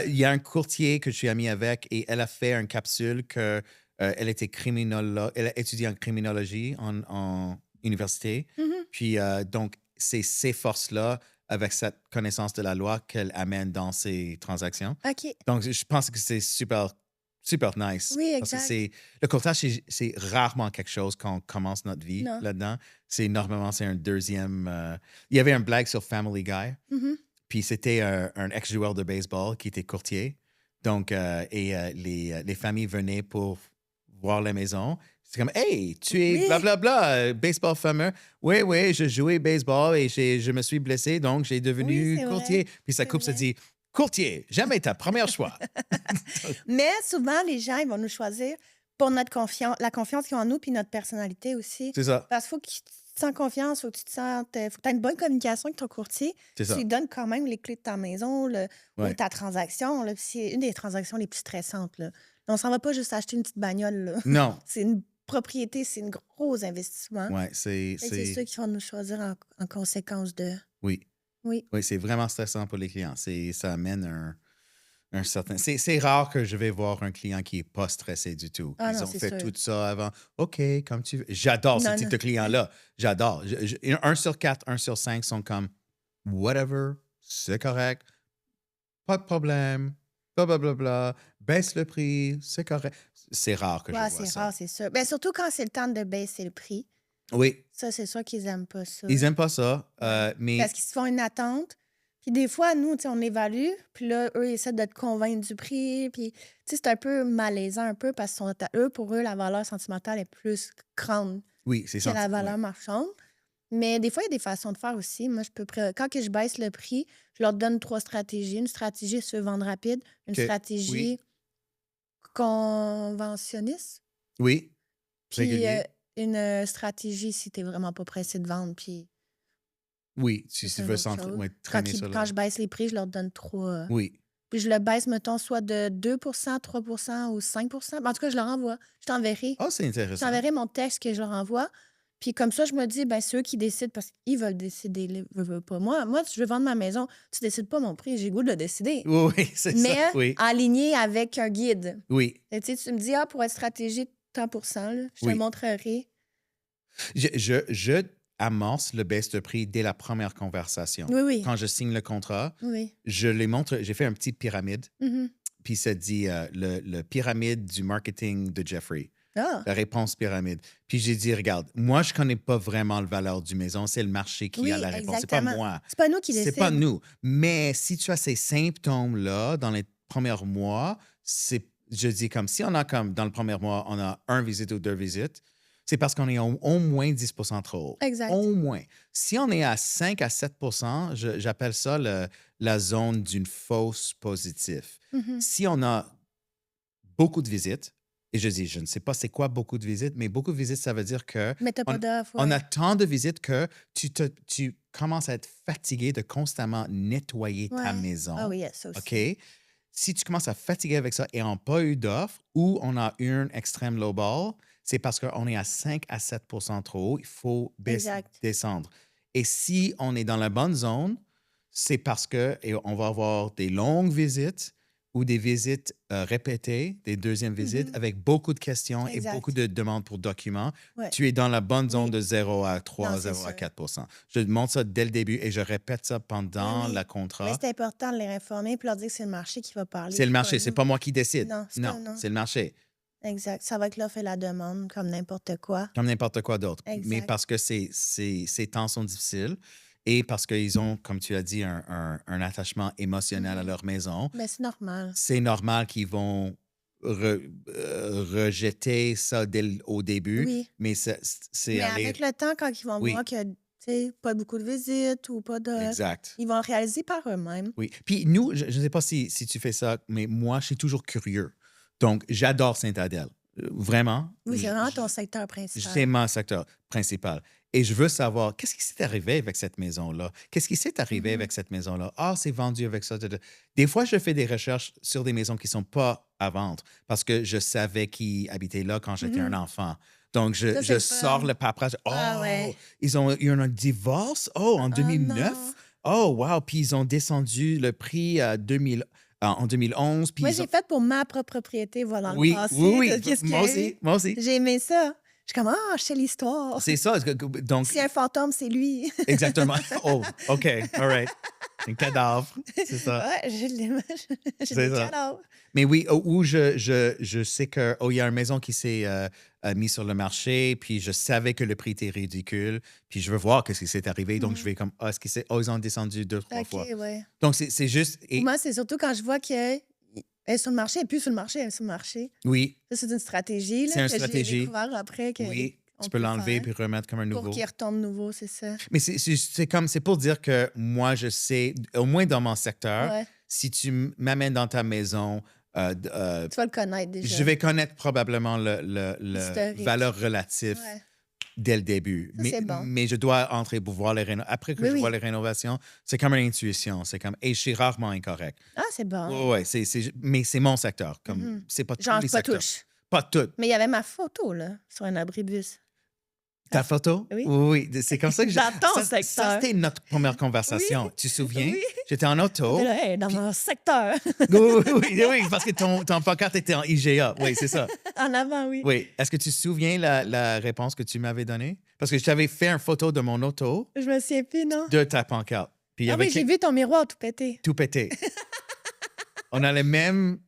Il y a un courtier que je suis ami avec et elle a fait une capsule que elle était criminologue. Elle a étudié en criminologie en université. Mhm. Puis donc, c'est ces forces-là, avec cette connaissance de la loi, qu'elle amène dans ses transactions. OK. Donc, je pense que c'est super, super nice. Oui, Parce que exact. le courtage, c'est rarement quelque chose quand on commence notre vie Non. là-dedans. Normalement, c'est un deuxième. Il y avait un blague sur Family Guy. Mhm. Puis c'était un ex-joueur de baseball qui était courtier. Donc, les familles venaient pour voir la maison. C'est comme, hey, tu es Oui. blablabla, baseball fameux. Oui, oui, je jouais baseball et je me suis blessé, donc j'ai devenu Oui, c'est courtier. vrai. Puis sa C'est coupe se vrai. dit, courtier, jamais ta première choix. Mais souvent, les gens, ils vont nous choisir pour notre confiance, la confiance qu'ils ont en nous puis notre personnalité aussi. C'est ça. Parce qu'il faut que tu te sens confiance, faut que tu te sentes, faut que tu aies une bonne communication avec ton courtier. C'est Tu ça. lui donnes quand même les clés de ta maison ou Ouais. ta transaction. Là, puis c'est une des transactions les plus stressantes. Là. On s'en va pas juste acheter une petite bagnole. Là. Non. C'est une propriété, c'est un gros investissement. Ouais, c'est. Fait que c'est ceux qui vont nous choisir en conséquence de. Oui. Oui. Oui, c'est vraiment stressant pour les clients. Ça amène un certain. C'est rare que je vais voir un client qui n'est pas stressé du tout. Ah Ils non, ont c'est fait sûr. tout ça avant. OK, comme tu veux. J'adore ce Non, type non. de client-là. J'adore. 1 sur 4, 1 sur 5 sont comme whatever, c'est correct, pas de problème, blablabla, baisse le prix, c'est correct. C'est rare que je Ouais, vois c'est ça. rare, c'est sûr. Ben, surtout quand c'est le temps de baisser le prix. Oui, Ça, c'est sûr qu'ils aiment pas ça. ils n'aiment pas ça, Ouais. mais Parce qu'ils se font une attente. Puis des fois, nous, tu sais, on évalue. Puis là, eux, ils essaient de te convaincre du prix. Puis, tu sais, c'est un peu malaisant un peu parce que pour eux, la valeur sentimentale est plus grande oui, c'est que ça. la valeur marchande. Mais des fois, il y a des façons de faire aussi. Moi, quand que je baisse le prix, je leur donne 3 stratégies. Une stratégie se vendre rapide. Une OK. stratégie conventionniste. Oui, Puis régulier. une stratégie si tu n'es vraiment pas pressé de vendre. Puis Oui, si c'est tu une veux autre chose. ouais, Quand, traîner sur quand le. je baisse les prix, je leur donne 3. Oui, Puis je le baisse, mettons, soit de 2 3 ou 5 En tout cas, je leur envoie. Je t'enverrai. oh, c'est Je intéressant. t'enverrai mon texte que je leur envoie. Puis comme ça, je me dis, ben c'est eux qui décident parce qu'ils veulent décider. Veux pas. Moi, je veux vendre ma maison. Tu décides pas mon prix. J'ai le goût de le décider. Oui, oui, c'est Mais ça. Oui, aligné avec un guide. oui. Et tu sais, tu me dis, pour être stratégique, tant pour cent, là, je te Oui. le montrerai. Je amorce le baisse de prix dès la première conversation. Oui, oui. Quand je signe le contrat, Oui. je les montre, j'ai fait un petit pyramide, Mhm. puis ça dit le pyramide du marketing de Jeffrey, Ah, la réponse pyramide. Puis j'ai dit, regarde, moi, je connais pas vraiment la valeur du maison, c'est le marché qui oui, a la réponse, c'est pas exactement. moi. C'est pas nous qui C'est décident. pas nous. Mais si tu as ces symptômes-là dans les premiers mois, je dis comme si on a comme dans le premier mois, on a 1 visite ou 2 visites, c'est parce qu'on est au moins 10% trop haut. Exact. Au moins. Si on est à 5 à 7%, j'appelle ça la zone d'une fausse positive. Mhm. Si on a beaucoup de visites, et je dis, je ne sais pas c'est quoi beaucoup de visites, mais beaucoup de visites, ça veut dire que Mais t'as pas d'offre. on ouais. a tant de visites que tu commences à être fatigué de constamment nettoyer ta Ouais. maison. Ah oui, ça aussi. OK? Si tu commences à fatiguer avec ça et on n'a pas eu d'offre ou on a eu un extrême low ball, c'est parce qu'on est à 5 à 7% trop haut. Il faut Exact. descendre. Et si on est dans la bonne zone, c'est parce qu'on va avoir des longues visites ou des visites répétées, des deuxièmes visites Mhm. avec beaucoup de questions et Exact. beaucoup de demandes pour documents. Ouais. Tu es dans la bonne zone Oui. de 0 à 3, Non, c'est 0 à sûr. 4%. Je montre ça dès le début et je répète ça pendant Oui, oui. la Mais contrat. c'est important de les informer et leur dire que c'est le marché qui va parler. C'est le puis pas marché, c'est nous. pas moi qui décide. Non, c'est pas non. c'est le marché, Exact. Ça va être l'offre et la demande, comme n'importe quoi. comme n'importe quoi d'autre. Mais Exact. parce que ces temps sont difficiles et parce qu'ils ont, comme tu as dit, un attachement émotionnel à leur maison, Ben, c'est normal. c'est normal qu'ils vont rejeter ça au début, Oui. mais c'est Mais aller... avec le temps, quand ils vont Oui. voir que, tu sais, pas beaucoup de visites ou pas de... Exact. Ils vont le réaliser par eux-mêmes. Oui. Puis nous, je ne sais pas si tu fais ça, mais moi, je suis toujours curieux. Donc, j'adore Saint-Adèle. Vraiment. Oui, c'est vraiment ton secteur principal. C'est mon secteur principal. Et je veux savoir, qu'est-ce qui s'est arrivé avec cette maison-là? Qu'est-ce qui s'est arrivé avec cette maison-là? Ah, c'est vendu avec ça. Des fois, je fais des recherches sur des maisons qui ne sont pas à vendre parce que je savais qui habitait là quand j'étais un enfant. Donc, Ça, je c'est sors fun. le paperasse. Oh, Ah ouais. ils ont eu un divorce? Oh, en 2009? non. Oh, wow. Puis ils ont descendu le prix à en 2011. Puis Moi, ils j'ai ont... fait pour ma propre propriété, voilà, dans Oui, le passé. oui, oui. Qu'est-ce Moi que- aussi, moi aussi. J'ai aimé ça. Je suis comme, ah, je sais l'histoire. C'est ça. Donc, Si un fantôme, c'est lui. exactement. Oh, OK, all right. Un cadavre, c'est ça. Ouais, j'ai C'est des ça. cadavres. Mais oui, où je sais que il y a une maison qui s'est mise sur le marché, puis je savais que le prix était ridicule, puis je veux voir qu'est-ce qui s'est arrivé. Donc, je vais comme, est-ce que c'est... Oh, ils ont descendu 2-3 OK, fois. ouais. Donc, c'est juste... Et, Moi, c'est surtout quand je vois qu'elle est sur le marché, elle n'est plus sur le marché, elle est sur le marché. oui, Ça, c'est une stratégie. Là, C'est une que j'ai stratégie. découvert après que oui, on tu peux peut l'enlever faire puis remettre comme un nouveau. pour qu'il retombe nouveau, c'est ça. Mais c'est pour dire que moi, je sais, au moins dans mon secteur, Ouais. si tu m'amènes dans ta maison, Tu vas le connaître déjà. je vais connaître probablement le Historique. valeur relative Ouais. dès le début. Ça, c'est bon. Mais je dois entrer pour voir les rénovations. Après que Oui, je oui. vois les rénovations, c'est comme une intuition. C'est comme, et je suis rarement incorrect. Ah, c'est bon. Ouais, mais c'est mon secteur. Comme, c'est pas tous Genre, les pas secteurs. touche. Pas toutes. Mais il y avait ma photo, là, sur un abribus. Ta photo? Oui. Oui, c'est comme ça que Dans ton ça, secteur. c'était notre première conversation. Oui. Tu te souviens? Oui. J'étais en auto. T'es là, hey, dans mon secteur. Oui, parce que ton pancarte était en IGA. Oui, c'est ça. En avant, oui. Oui. Est-ce que tu te souviens la réponse que tu m'avais donnée? Parce que je t'avais fait une photo de mon auto, Je me souviens plus, non? de ta pancarte. Puis il y Ah avait oui, j'ai vu ton miroir tout pété. tout pété. On a les mêmes,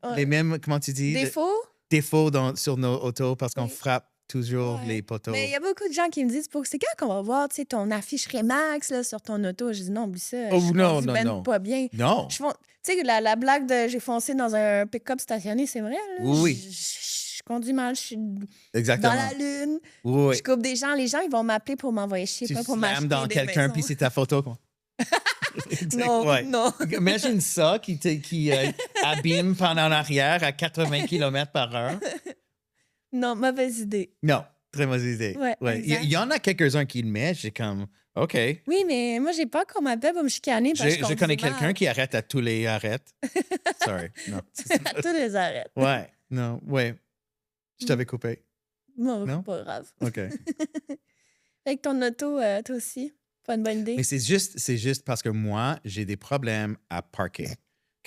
comment tu dis? Défaut? Défauts sur nos autos parce qu'on Oui. frappe toujours Ouais. les poteaux. Mais il y a beaucoup de gens qui me disent, c'est quand qu'on va voir, tu sais, ton affiche Remax là, sur ton auto? Je dis non, oublie ça. Oh, je non, conduis non, ben non. pas bien. Non. Tu sais, la blague de j'ai foncé dans un pick-up stationné, c'est vrai. Là. Oui. Je conduis mal, je suis Exactement. dans la lune. Oui. Je coupe des gens. Les gens, ils vont m'appeler pour m'envoyer chier, Tu pas pour slammes m'acheter dans des quelqu'un, maisons. puis c'est ta photo. Quoi. Non, Ouais. non. Imagine ça qui abîme pendant en arrière à 80 km par heure. Non, mauvaise idée. Non, très mauvaise idée. Ouais, exact. Il y en a quelques-uns qui le mettent. J'ai comme, OK. Oui, mais moi, j'ai pas qu'on m'appelle pour me chicaner parce que Je connais quelqu'un qui arrête à tous les arrêtes. Sorry. Non. À tous les arrêts. Ouais. Non. Ouais. Je t'avais coupé. Non, Non? c'est pas grave. OK. Avec ton auto, toi aussi, pas une bonne idée. Mais c'est juste parce que moi, j'ai des problèmes à parker.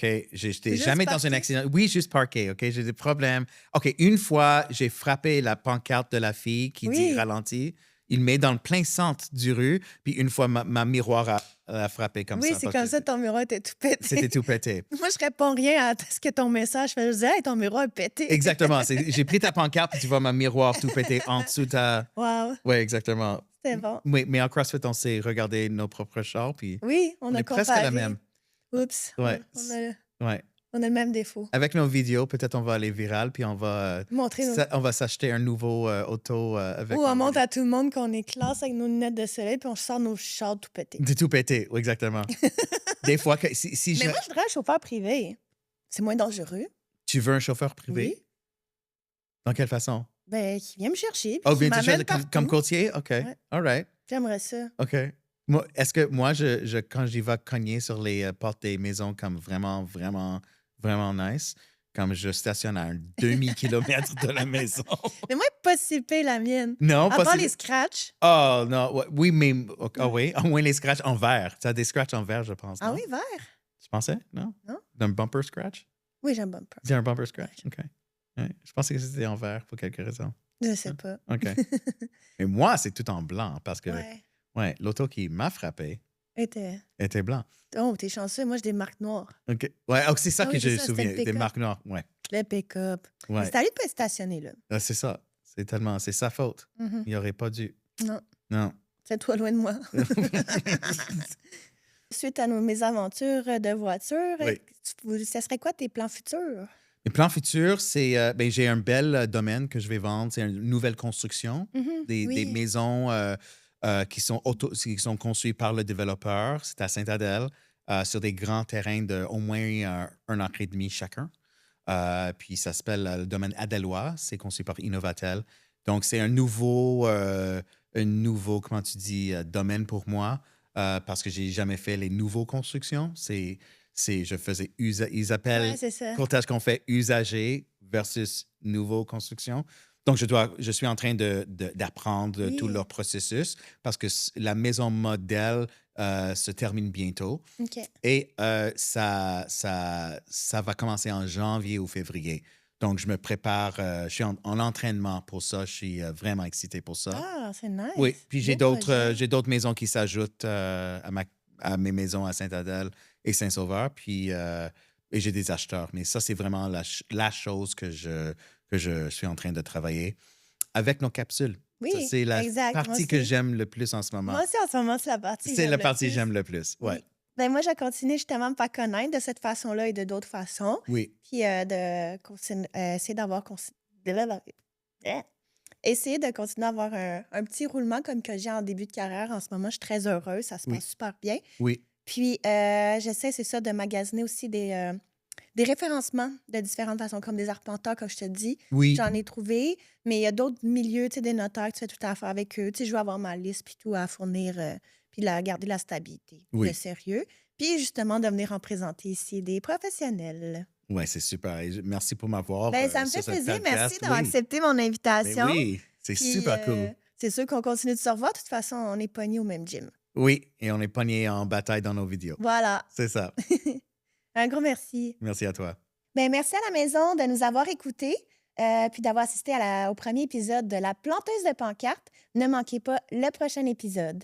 OK? J'étais Juste jamais dans parker? un accident. Oui, juste parker. OK? J'ai des problèmes. OK, une fois, j'ai frappé la pancarte de la fille qui dit Oui. ralenti. Il met dans le plein centre du rue. Puis une fois, ma miroir a frappé comme Oui, ça. c'est parce comme que ça, ton miroir était tout pété. C'était tout pété. Moi, je réponds rien à ce que ton message fait. Je dis, hey, ton miroir est pété. Exactement. J'ai pris ta pancarte puis tu vois ma miroir tout pété en dessous de ta... Wow, Oui, exactement. c'était bon. Oui, mais en CrossFit, on s'est regardé nos propres chars. Puis Oui, on a est presque comparé. la même. Oups, Ouais. Ouais. on a le même défaut. Avec nos vidéos, peut-être on va aller viral, puis on va, Montrer nos... on va s'acheter un nouveau auto avec. Ou on montre à tout le monde qu'on est classe avec nos lunettes de soleil, puis on sort nos chars tout pétés. De tout péter, oui, exactement. Des fois, si Mais moi, je voudrais un chauffeur privé. C'est moins dangereux. tu veux un chauffeur privé, Oui. dans quelle façon? Ben, qui vient me chercher. Puis Oh, qui bien, m'amène comme partout. courtier? OK. All right. J'aimerais ça. OK. Est-ce que moi, quand j'y vais cogner sur les portes des maisons comme vraiment, vraiment, vraiment nice, comme je stationne à un demi-kilomètre de la maison. Mais moi, pas si pire la mienne. Non, À pas part si- les scratchs. Oh, non. Oui, mais. Oui, au moins les scratchs en verre. Tu as des scratchs en verre, je pense. Ah non? oui, vert. Tu pensais? Non? Non. D'un bumper scratch? Oui, j'aime bumper. C'est un bumper scratch? OK. Ouais. Je pensais que c'était en verre pour quelque raison. Je sais pas. OK. Mais moi, c'est tout en blanc parce que Ouais. l'auto qui m'a frappé Était... était blanc. Oh, t'es chanceux. Moi, j'ai des marques noires. OK. Ouais, c'est ça Ah que oui, je c'est me ça, souviens. c'était le Des pick-up. marques noires. Ouais. Le pick-up. Mais Ouais. c'est allé pas stationner, là. C'est ça. C'est sa faute. Mhm. Il n'aurait pas dû. Non. Non. C'est trop loin de moi. Suite à nos mésaventures de voiture, Oui. ça serait quoi tes plans futurs? Mes plans futurs, c'est ben, j'ai un bel domaine que je vais vendre. C'est une nouvelle construction, Mhm. des Oui. maisons qui sont construites par le développeur. C'est à Saint-Adèle, sur des grands terrains de au moins un acre et demi chacun. Puis ça s'appelle le domaine Adellois. C'est construit par Innovatel. Donc, c'est un nouveau, comment tu dis, domaine pour moi parce que j'ai jamais fait les nouveaux constructions. Je faisais, ils Ouais, appellent c'est ça. courtage qu'on fait usager versus nouveau construction. Donc, je suis en train d'apprendre tout Oui. leur processus parce que la maison modèle se termine bientôt. OK. Et ça va commencer en janvier ou février. Donc, je me prépare, je suis en entraînement pour ça. Je suis vraiment excité pour ça. Ah, c'est Oui, nice. puis Beau projet. j'ai d'autres maisons qui s'ajoutent à mes maisons à Saint-Adèle et Saint-Sauveur. Puis, et j'ai des acheteurs. Mais ça, c'est vraiment la chose que je suis en train de travailler avec nos capsules. Ça, Oui, c'est la exact. Moi partie que aussi. j'aime le plus en ce moment. Moi aussi, en ce moment, c'est la partie que C'est j'aime la le partie que plus. j'aime le plus. Ouais. Oui. Ben, moi, je continue justement à me faire connaître de cette façon-là et de d'autres façons. Oui. Puis essayer d'avoir... Essayer de continuer à avoir un petit roulement comme que j'ai en début de carrière. En ce moment, je suis très heureuse. Ça se Oui. passe super bien. Oui. Puis, j'essaie, c'est ça, de magasiner aussi des référencements de différentes façons, comme des arpenteurs, comme je te dis. Oui. J'en ai trouvé, mais il y a d'autres milieux, tu sais, des notaires, tu fais tout à faire avec eux. Tu sais, je veux avoir ma liste, puis tout à fournir, puis garder la stabilité, Oui. le sérieux. Puis, justement, de venir en présenter ici des professionnels. Oui, c'est super. Et merci pour m'avoir Ben, ça me fait sur ce plaisir. podcast. Merci d'avoir Oui. accepté mon Mais invitation. oui, c'est Puis, super cool. c'est sûr qu'on continue de se revoir. De toute façon, on est pognés au même gym. Oui, et on est pognés en bataille dans nos vidéos. Voilà. C'est ça. Un gros merci. Merci à toi. Ben, merci à la maison de nous avoir écoutés, puis d'avoir assisté au premier épisode de La planteuse de pancarte. Ne manquez pas le prochain épisode.